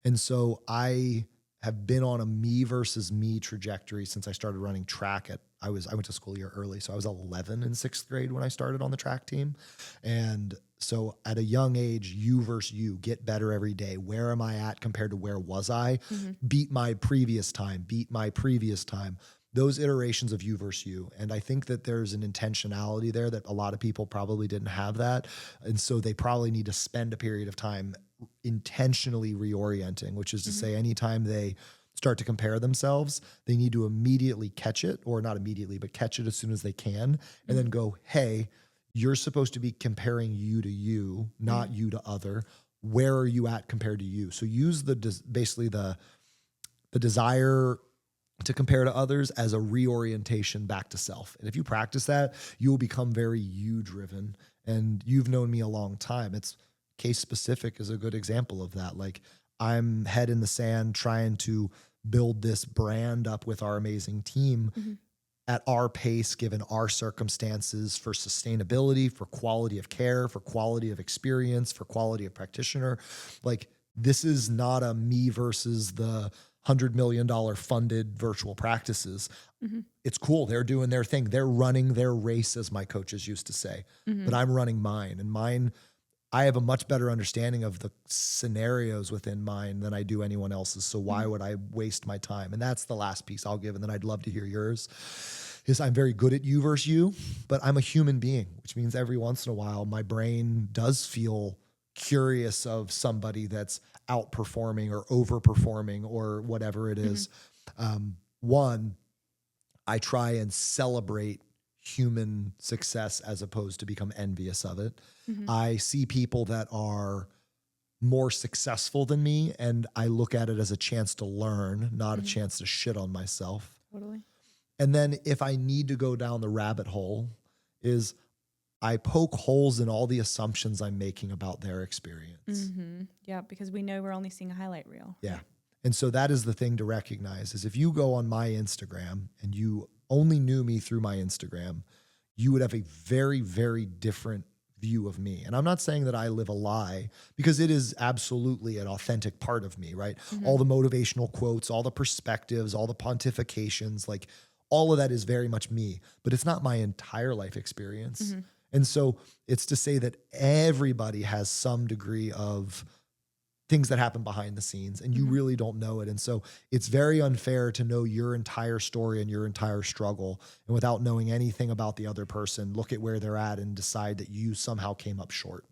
And so I have been on a me versus me trajectory since I started running track I went to school a year early. So I was 11 in 6th grade when I started on the track team. And so at a young age, you versus you, get better every day. Where am I at compared to where was I? Beat my previous time. Those iterations of you versus you. And I think that there's an intentionality there that a lot of people probably didn't have that. And so they probably need to spend a period of time intentionally reorienting, which is to say anytime they start to compare themselves, they need to immediately catch it, or not immediately, but catch it as soon as they can, and then go, hey, you're supposed to be comparing you to you, not you to other. Where are you at compared to you? So use basically the desire to compare to others as a reorientation back to self. And if you practice that, you will become very you driven. And you've known me a long time. It's case specific is a good example of that. Like, I'm head in the sand trying to build this brand up with our amazing team at our pace, given our circumstances, for sustainability, for quality of care, for quality of experience, for quality of practitioner. Like, this is not a me versus the $100 million funded virtual practices. It's cool. They're doing their thing. They're running their race, as my coaches used to say, but I'm running mine, and mine, I have a much better understanding of the scenarios within mine than I do anyone else's. So why would I waste my time? And that's the last piece I'll give. And then I'd love to hear yours. Is I'm very good at you versus you, but I'm a human being, which means every once in a while, my brain does feel curious of somebody that's outperforming or overperforming or whatever it is. One, I try and celebrate human success as opposed to become envious of it. I see people that are more successful than me, and I look at it as a chance to learn, not a chance to shit on myself. Totally. And then if I need to go down the rabbit hole, is I poke holes in all the assumptions I'm making about their experience. Yeah, because we know we're only seeing a highlight reel. Yeah. And so that is the thing to recognize, is if you go on my Instagram and you only knew me through my Instagram, you would have a very, very different view of me. And I'm not saying that I live a lie, because it is absolutely an authentic part of me, right? All the motivational quotes, all the perspectives, all the pontifications, like all of that is very much me, but it's not my entire life experience. And so it's to say that everybody has some degree of things that happen behind the scenes, and you really don't know it. And so it's very unfair to know your entire story and your entire struggle, and without knowing anything about the other person, look at where they're at and decide that you somehow came up short.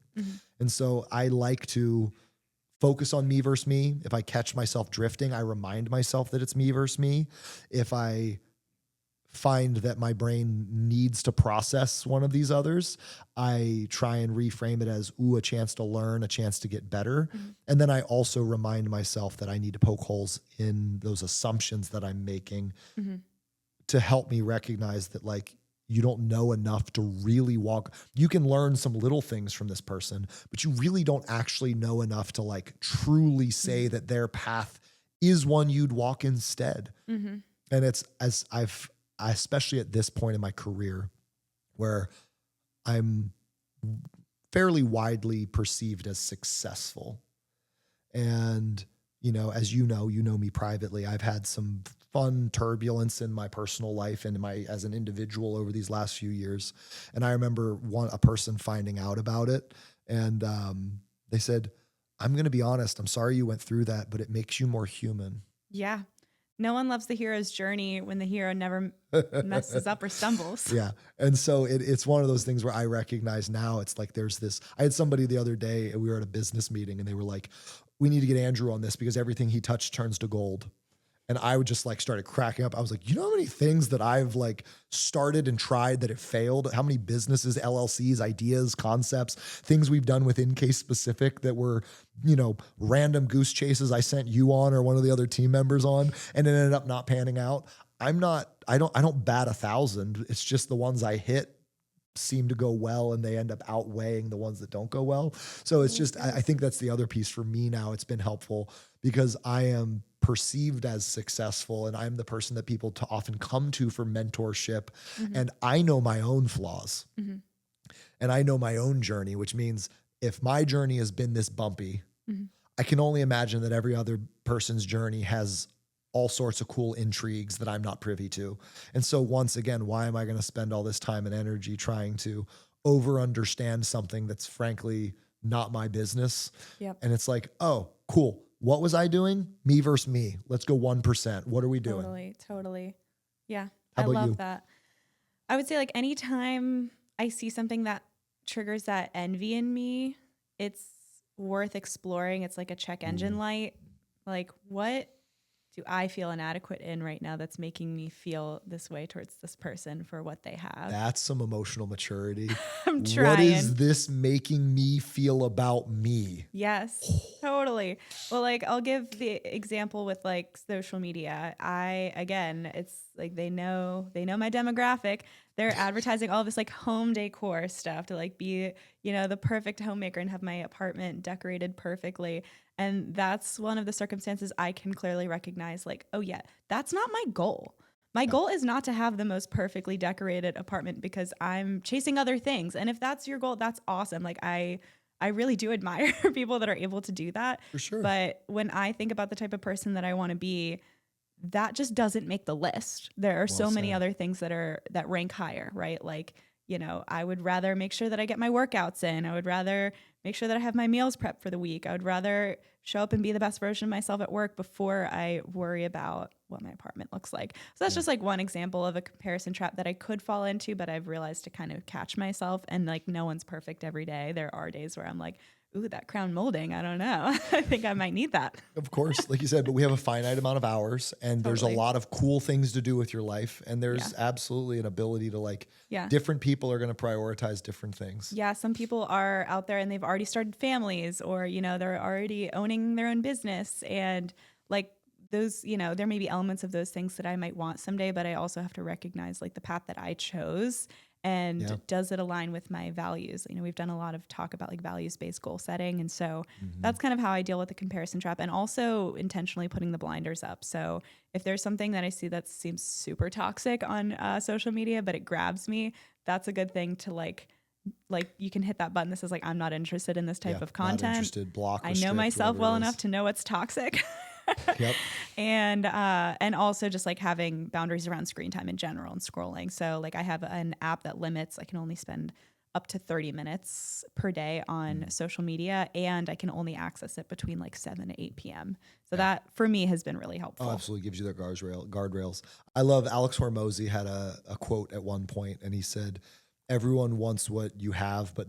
And so I like to focus on me versus me. If I catch myself drifting, I remind myself that it's me versus me. If I find that my brain needs to process one of these others, I try and reframe it as, a chance to learn, a chance to get better. And then I also remind myself that I need to poke holes in those assumptions that I'm making to help me recognize that, like, you don't know enough to really walk. You can learn some little things from this person, but you really don't actually know enough to, like, truly say that their path is one you'd walk instead. And it's, as especially at this point in my career, where I'm fairly widely perceived as successful. And, as you know me privately, I've had some fun turbulence in my personal life and as an individual over these last few years. And I remember a person finding out about it, and they said, I'm going to be honest, I'm sorry you went through that, but it makes you more human. Yeah. No one loves the hero's journey when the hero never messes up or stumbles. Yeah. And so it's one of those things where I recognize now, it's like, I had somebody the other day, and we were at a business meeting, and they were like, we need to get Andrew on this because everything he touched turns to gold. And I would just like started cracking up. I was like, you know how many things that I've like started and tried that it failed? How many businesses, LLCs, ideas, concepts, things we've done within Case Specific that were, random goose chases I sent you on or one of the other team members on, and it ended up not panning out. I don't bat 1,000. It's just the ones I hit seem to go well and they end up outweighing the ones that don't go well. So it's just, I think that's the other piece for me now. It's been helpful because I am perceived as successful and I'm the person that people often come to for mentorship. And I know my own flaws and I know my own journey, which means if my journey has been this bumpy, I can only imagine that every other person's journey has all sorts of cool intrigues that I'm not privy to. And so once again, why am I going to spend all this time and energy trying to over understand something that's frankly not my business? Yep. And it's like, oh, cool. What was I doing? Me versus me. Let's go 1%. What are we doing? Totally. Yeah. How I about love you? that. I would say like anytime I see something that triggers that envy in me, it's worth exploring. It's like a check engine light. Like, what do I feel inadequate in right now that's making me feel this way towards this person for what they have? That's some emotional maturity. I'm trying. What is this making me feel about me? Yes, totally. Well, like I'll give the example with like social media. It's like they know my demographic. They're advertising all this like home decor stuff to like be, the perfect homemaker and have my apartment decorated perfectly. And that's one of the circumstances I can clearly recognize like, oh yeah, that's not my goal. My goal is not to have the most perfectly decorated apartment because I'm chasing other things. And if that's your goal, that's awesome. Like I really do admire people that are able to do that. For sure. But when I think about the type of person that I want to be, that just doesn't make the list. There are so many other things that rank higher, right? Like, I would rather make sure that I get my workouts in. I would rather make sure that I have my meals prepped for the week. I would rather show up and be the best version of myself at work before I worry about what my apartment looks like. So that's just like one example of a comparison trap that I could fall into, but I've realized to kind of catch myself. And like, no one's perfect every day. There are days where I'm like, ooh, that crown molding, I don't know. I think I might need that. Of course, like you said, but we have a finite amount of hours and there's a lot of cool things to do with your life. And there's absolutely an ability to like, different people are going to prioritize different things. Yeah. Some people are out there and they've already started families or, they're already owning their own business. And like those, there may be elements of those things that I might want someday, but I also have to recognize like the path that I chose. And does it align with my values? We've done a lot of talk about like values-based goal setting. And so that's kind of how I deal with the comparison trap and also intentionally putting the blinders up. So if there's something that I see that seems super toxic on social media, but it grabs me, that's a good thing to like you can hit that button that says like, I'm not interested in this type of content. Not interested, block, I restrict, know myself well whatever it enough is. to know it's toxic. Yep. And also just like having boundaries around screen time in general and scrolling. So like I have an app that limits, I can only spend up to 30 minutes per day on social media and I can only access it between like 7 to 8 p.m. So that for me has been really helpful. Oh, absolutely gives you the guardrails. I love Alex Hormozy had a quote at one point and he said, everyone wants what you have, but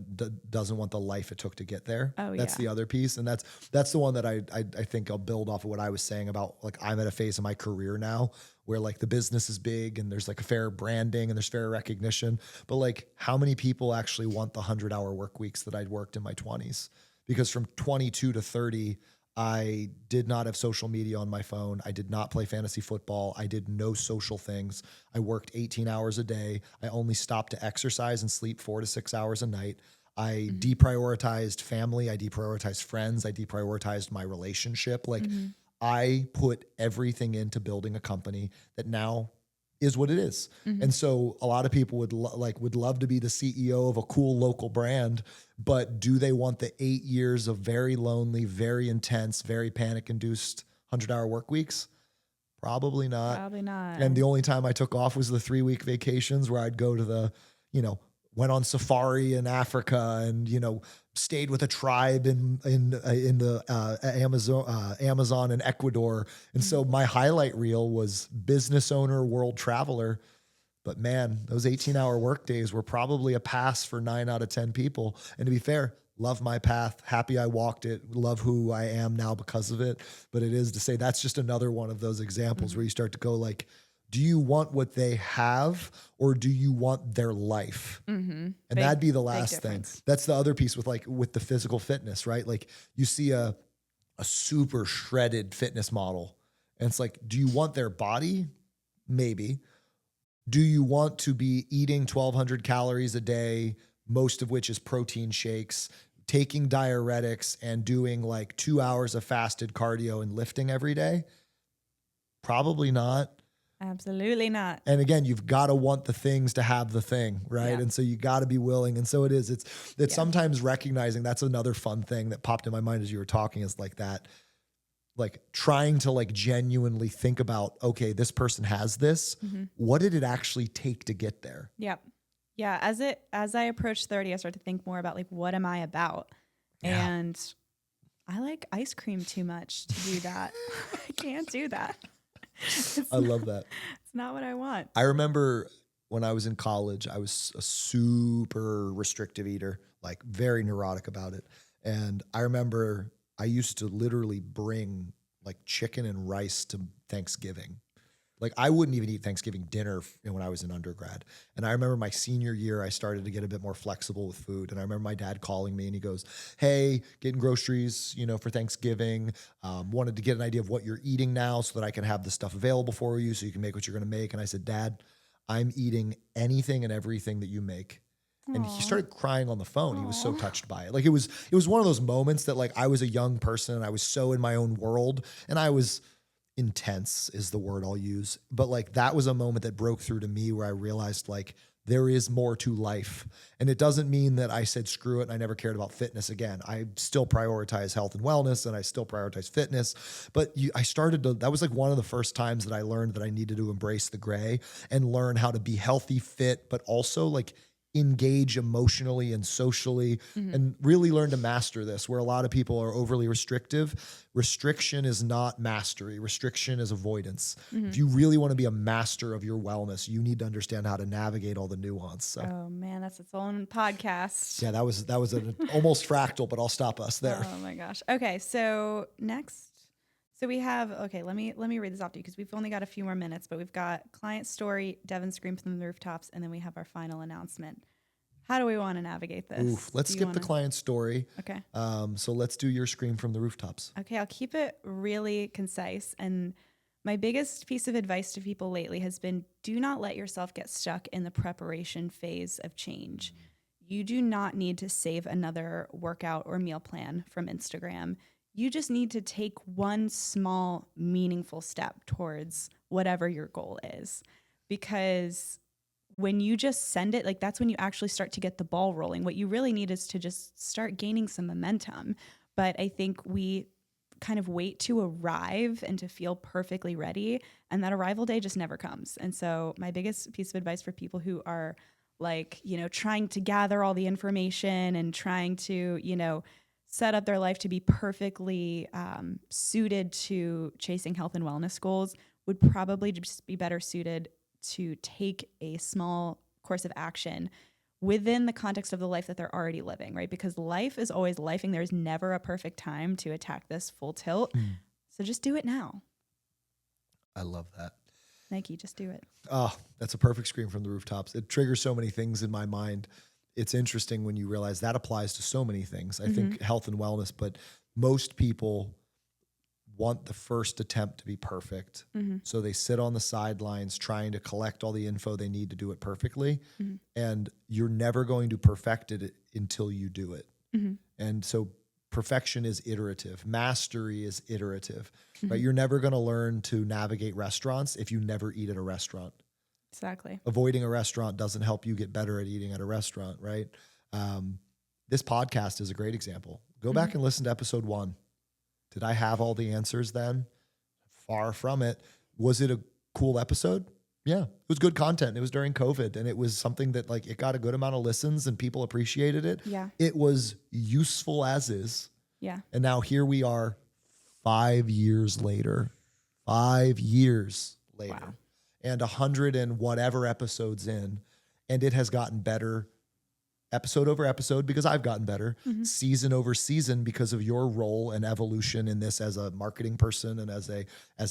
doesn't want the life it took to get there. Oh, that's the other piece. And that's the one that I think I'll build off of what I was saying about like, I'm at a phase of my career now where like the business is big and there's like a fair branding and there's fair recognition, but like how many people actually want the 100-hour work weeks that I'd worked in my 20s? Because from 22 to 30, I did not have social media on my phone. I did not play fantasy football. I did no social things. I worked 18 hours a day. I only stopped to exercise and sleep 4 to 6 hours a night. I deprioritized family. I deprioritized friends. I deprioritized my relationship. Like I put everything into building a company that now is what it is. And so a lot of people would love to be the CEO of a cool local brand, but do they want the 8 years of very lonely, very intense, very panic-induced 100-hour work weeks? Probably not. Probably not. And the only time I took off was the 3-week vacations where I'd go to the, went on safari in Africa and, stayed with a tribe in the Amazon and Ecuador. And so my highlight reel was business owner, world traveler. But man, those 18-hour work days were probably a pass for 9 out of 10 people. And to be fair, love my path, happy I walked it, love who I am now because of it. But it is to say that's just another one of those examples where you start to go like, do you want what they have or do you want their life? And that'd be the last thing. That's the other piece with the physical fitness, right? Like you see a super shredded fitness model and it's like, do you want their body? Maybe. Do you want to be eating 1,200 calories a day, most of which is protein shakes, taking diuretics and doing like 2 hours of fasted cardio and lifting every day? Probably not. Absolutely not. And again, you've got to want the things to have the thing, right? Yeah. And so you got to be willing. And so it's sometimes recognizing that's another fun thing that popped in my mind as you were talking is like that, like trying to like genuinely think about, okay, this person has this. What did it actually take to get there? Yep. Yeah. As I approached 30, I started to think more about like, what am I about? Yeah. And I like ice cream too much to do that. I can't do that. I love that. It's not what I want. I remember when I was in college, I was a super restrictive eater, like very neurotic about it. And I remember I used to literally bring like chicken and rice to Thanksgiving. Like I wouldn't even eat Thanksgiving dinner when I was in undergrad. And I remember my senior year, I started to get a bit more flexible with food. And I remember my dad calling me and he goes, hey, getting groceries, for Thanksgiving. Wanted to get an idea of what you're eating now so that I can have the stuff available for you so you can make what you're going to make. And I said, Dad, I'm eating anything and everything that you make. And he started crying on the phone. He was so touched by it. Like it was one of those moments that like I was a young person and I was so in my own world and I was intense is the word I'll use. But like that was a moment that broke through to me where I realized like there is more to life. And it doesn't mean that I said screw it and I never cared about fitness again. I still prioritize health and wellness and I still prioritize fitness. But that was like one of the first times that I learned that I needed to embrace the gray and learn how to be healthy, fit, but also like engage emotionally and socially and really learn to master this, where a lot of people are overly restrictive. Restriction is not mastery. Restriction is avoidance. If you really want to be a master of your wellness, you need to understand how to navigate all the nuance. So, Oh man, that's its own podcast. yeah, that was an almost fractal, but I'll stop us there. Oh my gosh. Okay. So next, we have, let me read this off to you because we've only got a few more minutes, but we've got client story, Devon scream from the rooftops, and then we have our final announcement. How do we want to navigate this? Let's skip the client story. Okay. So let's do your scream from the rooftops. Okay. I'll keep it really concise. And my biggest piece of advice to people lately has been, do not let yourself get stuck in the preparation phase of change. You do not need to save another workout or meal plan from Instagram. You just need to take one small, meaningful step towards whatever your goal is. Because when you just send it, like that's when you actually start to get the ball rolling. What you really need is to just start gaining some momentum. But I think we kind of wait to arrive and to feel perfectly ready. And that arrival day just never comes. And so my biggest piece of advice for people who are like, trying to gather all the information and trying to, set up their life to be perfectly suited to chasing health and wellness goals would probably just be better suited to take a small course of action within the context of the life that they're already living, right? Because life is always lifing. There's never a perfect time to attack this full tilt. So just do it now. I love that. Nike, just do it. Oh, that's a perfect scream from the rooftops. It triggers so many things in my mind. It's interesting when you realize that applies to so many things. I think health and wellness, but most people want the first attempt to be perfect. So they sit on the sidelines trying to collect all the info they need to do it perfectly. And you're never going to perfect it until you do it. And so perfection is iterative. Mastery is iterative, right? You're never going to learn to navigate restaurants if you never eat at a restaurant. Exactly. Avoiding a restaurant doesn't help you get better at eating at a restaurant, right? This podcast is a great example. Go back and listen to episode 1. Did I have all the answers then? Far from it. Was it a cool episode? Yeah, it was good content. It was during COVID and it was something that like it got a good amount of listens and people appreciated it. Yeah. It was useful as is. Yeah. And now here we are 5 years later. 5 years later. And 100 and whatever episodes in, and it has gotten better episode over episode because I've gotten better, season over season because of your role and evolution in this as a marketing person and as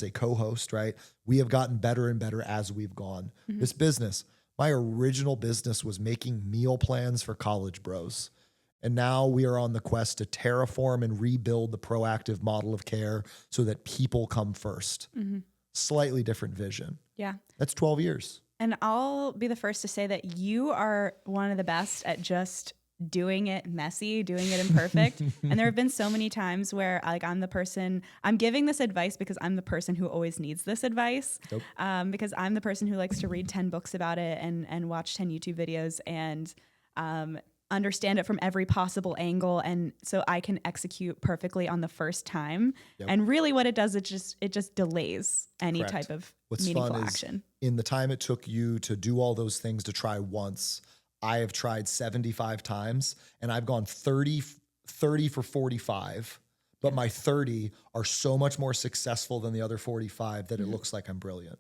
a co-host, right? We have gotten better and better as we've gone. This business, my original business was making meal plans for college bros. And now we are on the quest to terraform and rebuild the proactive model of care so that people come first. Slightly different vision. Yeah. That's 12 years. And I'll be the first to say that you are one of the best at just doing it messy, doing it imperfect. And there have been so many times where like I'm giving this advice because I'm the person who always needs this advice. Because I'm the person who likes to read 10 books about it and watch 10 YouTube videos and understand it from every possible angle. And so I can execute perfectly on the first time. And really what it does, it just delays any type of meaningful action. In the time it took you to do all those things to try once, I have tried 75 times and I've gone 30 for 45, but my 30 are so much more successful than the other 45 that it looks like I'm brilliant.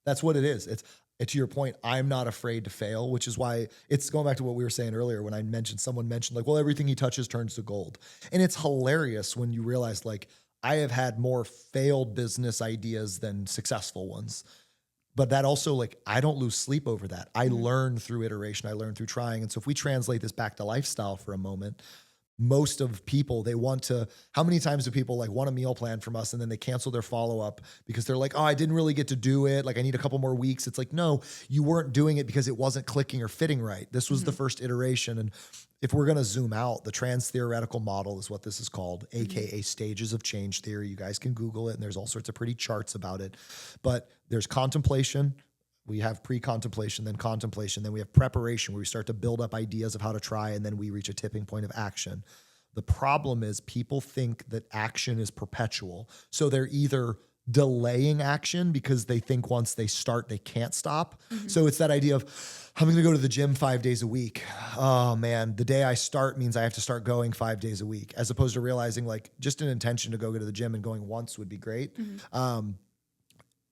That's what it is. It's to your point, I'm not afraid to fail, which is why it's going back to what we were saying earlier when someone mentioned like, well, everything he touches turns to gold. And it's hilarious when you realize like, I have had more failed business ideas than successful ones. But that also, like, I don't lose sleep over that. I learn through iteration. I learn through trying. And so if we translate this back to lifestyle for a moment, most of people, how many times do people like want a meal plan from us and then they cancel their follow-up because they're like, oh, I didn't really get to do it. Like I need a couple more weeks. It's like, no, you weren't doing it because it wasn't clicking or fitting right. This was the first iteration. And if we're going to zoom out, the trans-theoretical model is what this is called, AKA stages of change theory. You guys can Google it and there's all sorts of pretty charts about it. But there's contemplation. We have pre-contemplation, then contemplation, then we have preparation where we start to build up ideas of how to try, and then we reach a tipping point of action. The problem is people think that action is perpetual. So they're either delaying action because they think once they start, they can't stop. So it's that idea of, I'm going to go to the gym 5 days a week. Oh man, the day I start means I have to start going 5 days a week, as opposed to realizing like just an intention to go to the gym and going once would be great.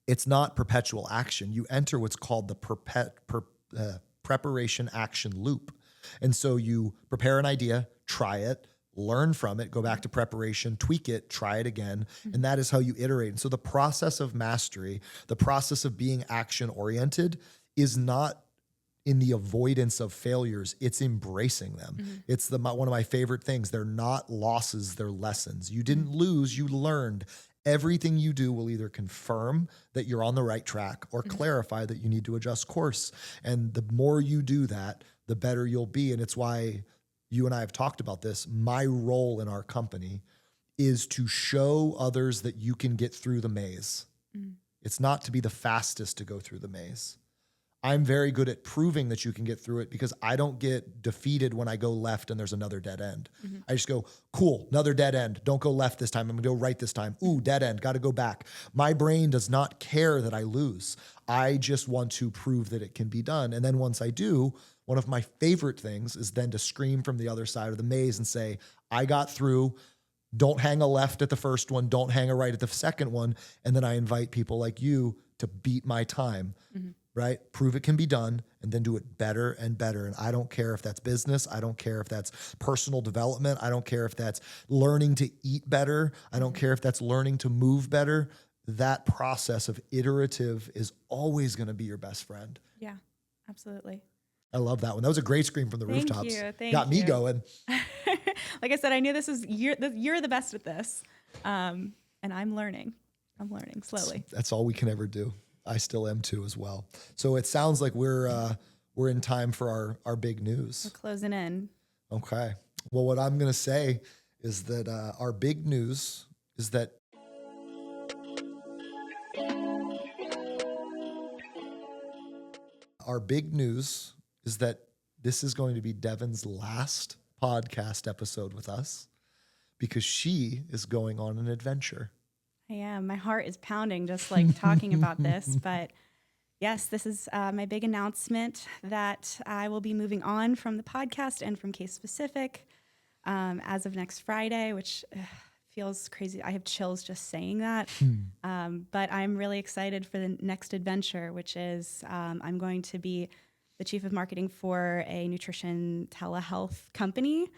It's not perpetual action. You enter what's called the preparation action loop. And so you prepare an idea, try it, learn from it, go back to preparation, tweak it, try it again. And that is how you iterate. And so the process of mastery, the process of being action oriented is not in the avoidance of failures, it's embracing them. It's one of my favorite things. They're not losses, they're lessons. You didn't lose, you learned. Everything you do will either confirm that you're on the right track or clarify that you need to adjust course. And the more you do that, the better you'll be. And it's why you and I have talked about this. My role in our company is to show others that you can get through the maze. It's not to be the fastest to go through the maze. I'm very good at proving that you can get through it because I don't get defeated when I go left and there's another dead end. I just go, cool, another dead end. Don't go left this time. I'm gonna go right this time. Ooh, dead end, gotta go back. My brain does not care that I lose. I just want to prove that it can be done. And then once I do, one of my favorite things is then to scream from the other side of the maze and say, I got through. Don't hang a left at the first one. Don't hang a right at the second one. And then I invite people like you to beat my time. Right? Prove it can be done and then do it better and better. And I don't care if that's business. I don't care if that's personal development. I don't care if that's learning to eat better. I don't care if that's learning to move better. That process of iterative is always going to be your best friend. Yeah, absolutely. I love that one. That was a great scream from the rooftops. Thank Got me you. going. Like I said, I knew you're the best at this. And I'm learning slowly. That's all we can ever do. I still am too as well. So it sounds like we're in time for our big news. We're closing in. Okay. Well, what I'm going to say is that our big news is that this is going to be Devon's last podcast episode with us because she is going on an adventure. I am. My heart is pounding just like talking about this. But yes, this is my big announcement that I will be moving on from the podcast and from Case Specific as of next Friday, which feels crazy. I have chills just saying that. But I'm really excited for the next adventure, which is I'm going to be the chief of marketing for a nutrition telehealth company,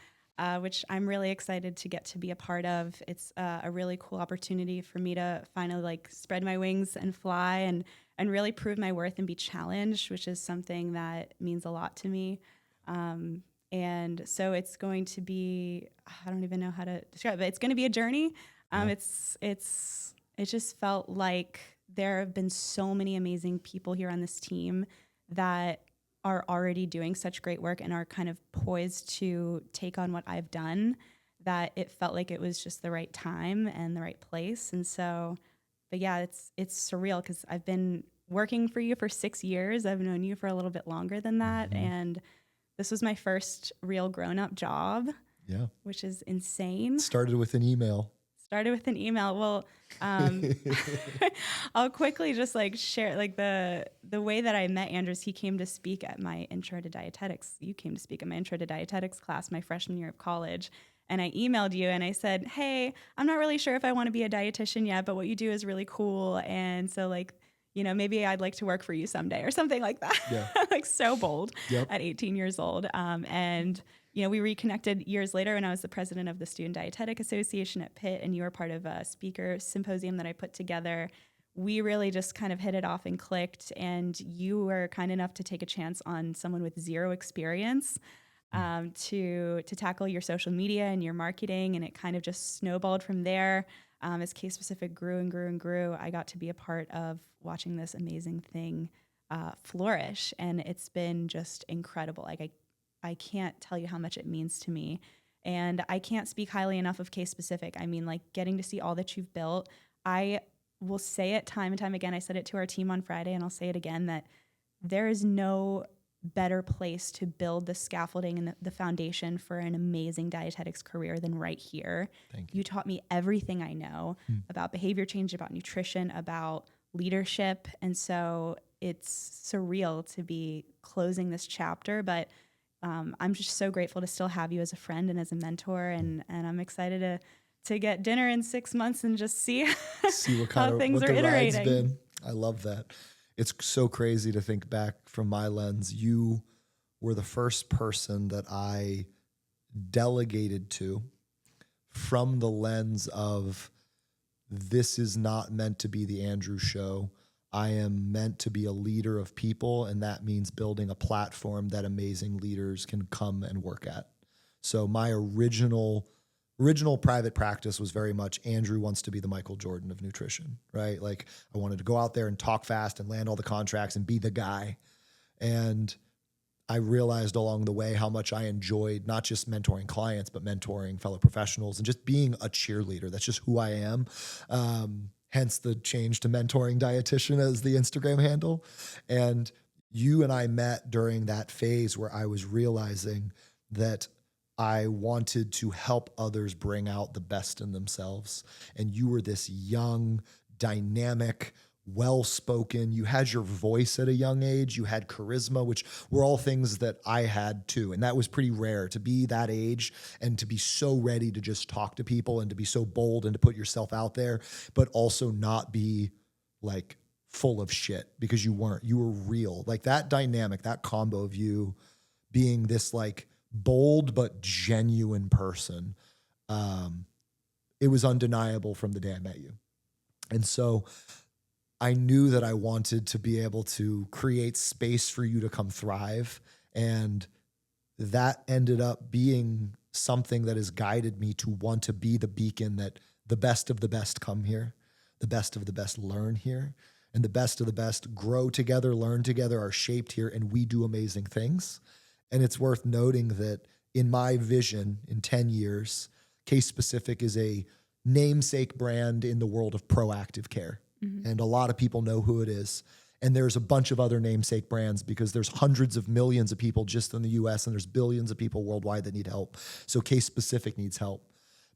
which I'm really excited to get to be a part of. It's a really cool opportunity for me to finally like spread my wings and fly and really prove my worth and be challenged, which is something that means a lot to me. And so it's going to be, I don't even know how to describe it, but it's going to be a journey. It just felt like there have been so many amazing people here on this team that are already doing such great work and are kind of poised to take on what I've done, that it felt like it was just the right time and the right place. And so, but yeah, it's surreal because I've been working for you for 6 years. I've known you for a little bit longer than that. Mm-hmm. And this was my first real grown-up job, which is insane. Started with an email. Well, I'll quickly just like share like the way that I met Andrews. He came to speak at my intro to dietetics. You came to speak at my intro to dietetics class my freshman year of college. And I emailed you and I said, hey, I'm not really sure if I want to be a dietitian yet, but what you do is really cool. And so like, maybe I'd like to work for you someday or something like that. Yeah. Like so bold at 18 years old. And we reconnected years later when I was the president of the Student Dietetic Association at Pitt, and you were part of a speaker symposium that I put together. We really just kind of hit it off and clicked, and you were kind enough to take a chance on someone with zero experience to tackle your social media and your marketing, and it kind of just snowballed from there. As Case Specific grew and grew and grew, I got to be a part of watching this amazing thing flourish, and it's been just incredible. Like I can't tell you how much it means to me, and I can't speak highly enough of Case Specific. I mean, like getting to see all that you've built. I will say it time and time again. I said it to our team on Friday, and I'll say it again, that there is no better place to build the scaffolding and the foundation for an amazing dietetics career than right here. Thank you. You taught me everything I know about behavior change, about nutrition, about leadership. And so it's surreal to be closing this chapter, but I'm just so grateful to still have you as a friend and as a mentor. And I'm excited to get dinner in 6 months and just see what kind how of things what are the ride's iterating. been. I love that. It's so crazy to think back from my lens. You were the first person that I delegated to from the lens of, this is not meant to be the Andrew show. I am meant to be a leader of people, and that means building a platform that amazing leaders can come and work at. So my original private practice was very much, Andrew wants to be the Michael Jordan of nutrition, right? Like I wanted to go out there and talk fast and land all the contracts and be the guy. And I realized along the way how much I enjoyed not just mentoring clients, but mentoring fellow professionals and just being a cheerleader. That's just who I am. Hence the change to mentoring dietitian as the Instagram handle. And you and I met during that phase where I was realizing that I wanted to help others bring out the best in themselves. And you were this young, dynamic, well-spoken. You had your voice at a young age. You had charisma, which were all things that I had too. And that was pretty rare to be that age and to be so ready to just talk to people and to be so bold and to put yourself out there, but also not be like full of shit, because you weren't. You were real. Like that dynamic, that combo of you being this like bold but genuine person, it was undeniable from the day I met you. And so I knew that I wanted to be able to create space for you to come thrive. And that ended up being something that has guided me to want to be the beacon that the best of the best come here, the best of the best learn here, and the best of the best grow together, learn together, are shaped here, and we do amazing things. And it's worth noting that in my vision, in 10 years, Case Specific is a namesake brand in the world of proactive care. Mm-hmm. And a lot of people know who it is. And there's a bunch of other namesake brands because there's hundreds of millions of people just in the US, and there's billions of people worldwide that need help. So Case Specific needs help.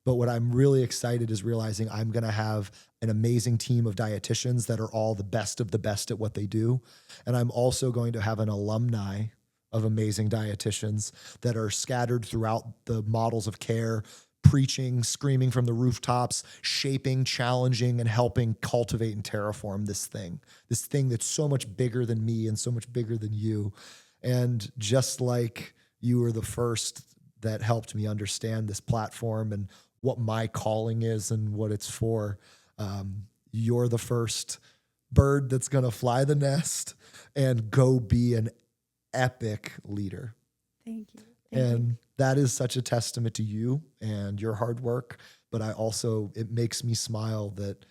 But what I'm really excited is realizing I'm going to have an amazing team of dietitians that are all the best of the best at what they do. And I'm also going to have an alumni of amazing dietitians that are scattered throughout the models of care, preaching, screaming from the rooftops, shaping, challenging, and helping cultivate and terraform this thing that's so much bigger than me and so much bigger than you. And just like you were the first that helped me understand this platform and what my calling is and what it's for, you're the first bird that's going to fly the nest and go be an epic leader. Thank you. And that is such a testament to you and your hard work. But it makes me smile that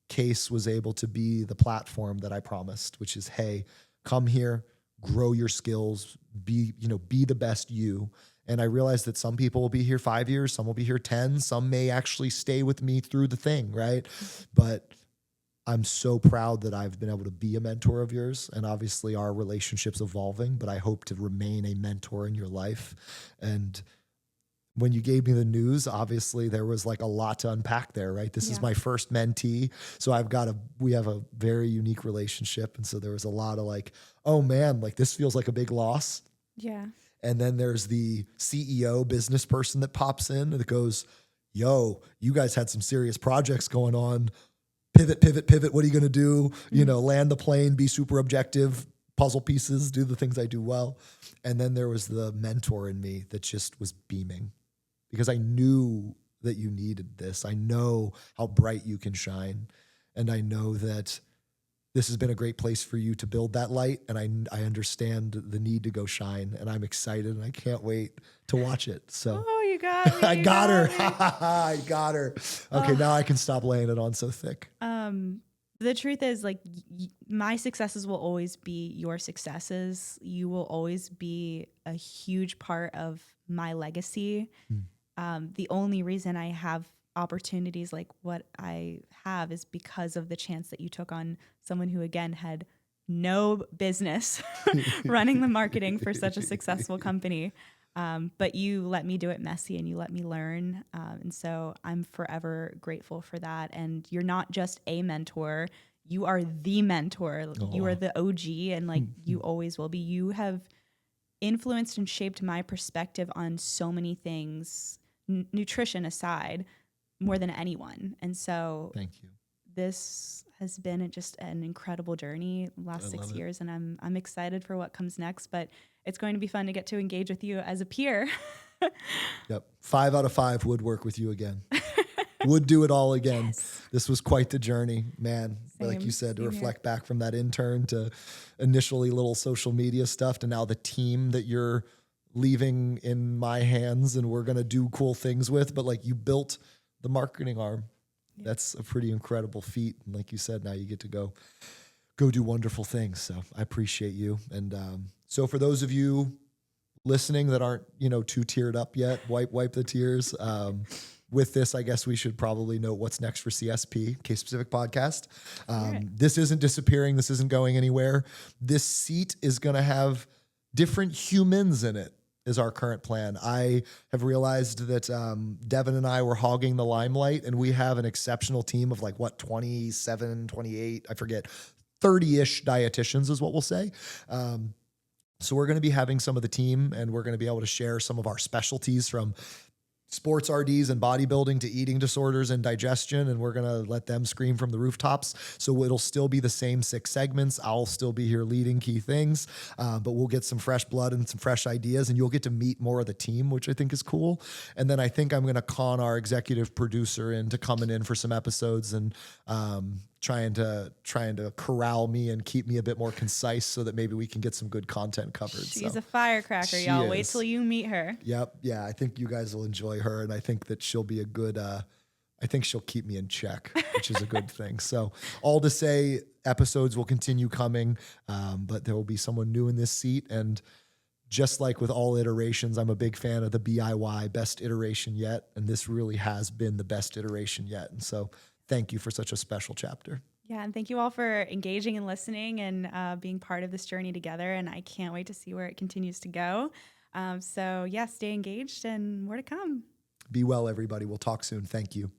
Case was able to be the platform that I promised, which is, hey, come here, grow your skills, be the best you. And I realize that some people will be here 5 years, some will be here 10, some may actually stay with me through the thing, right? But I'm so proud that I've been able to be a mentor of yours, and obviously our relationship's evolving, but I hope to remain a mentor in your life. And when you gave me the news, obviously there was like a lot to unpack there, right? This is my first mentee. So we have a very unique relationship. And so there was a lot of like, oh man, like this feels like a big loss. Yeah. And then there's the CEO business person that pops in and it goes, yo, you guys had some serious projects going on. Pivot. What are you going to do? Land the plane, be super objective, puzzle pieces, do the things I do well. And then there was the mentor in me that just was beaming because I knew that you needed this. I know how bright you can shine. And I know that this has been a great place for you to build that light. And I understand the need to go shine. And I'm excited and I can't wait to watch it. So you got me. I got her. I got her. Okay, now I can stop laying it on so thick. The truth is, like, my successes will always be your successes. You will always be a huge part of my legacy. The only reason I have opportunities like what I have is because of the chance that you took on someone who, again, had no business running the marketing for such a successful company. But you let me do it messy and you let me learn. And so I'm forever grateful for that. And you're not just a mentor, you are the mentor. You are the OG and like you always will be. You have influenced and shaped my perspective on so many things, nutrition aside, more than anyone. And so thank you. This has been just an incredible journey the last 6 years, and I'm excited for what comes next, but it's going to be fun to get to engage with you as a peer. Yep. 5 out of 5 would work with you again. Would do it all again. Yes. This was quite the journey, man. Like you said, to reflect back from that intern to initially little social media stuff to now the team that you're leaving in my hands and we're going to do cool things with. But like you built the marketing arm. Yeah. That's a pretty incredible feat. And like you said, now you get to go do wonderful things. So I appreciate you. And so for those of you listening that aren't, too teared up yet, wipe the tears. With this, I guess we should probably note what's next for CSP, Case Specific Podcast. This isn't disappearing. This isn't going anywhere. This seat is going to have different humans in it is our current plan. I have realized that Devon and I were hogging the limelight, and we have an exceptional team of 27, 28, I forget, 30-ish dietitians is what we'll say. So we're going to be having some of the team, and we're going to be able to share some of our specialties from sports RDs and bodybuilding to eating disorders and digestion. And we're going to let them scream from the rooftops. So it'll still be the same 6 segments. I'll still be here leading key things, but we'll get some fresh blood and some fresh ideas, and you'll get to meet more of the team, which I think is cool. And then I think I'm going to con our executive producer into coming in for some episodes and, trying to corral me and keep me a bit more concise so that maybe we can get some good content covered. She's a firecracker, y'all. Wait till you meet her. Yep. Yeah. I think you guys will enjoy her. And I think that she'll be a good, I think she'll keep me in check, which is a good thing. So all to say, episodes will continue coming, but there will be someone new in this seat. And just like with all iterations, I'm a big fan of the BIY, best iteration yet. And this really has been the best iteration yet. And so thank you for such a special chapter. Yeah, and thank you all for engaging and listening and being part of this journey together. And I can't wait to see where it continues to go. So yeah, stay engaged and more to come. Be well, everybody. We'll talk soon. Thank you.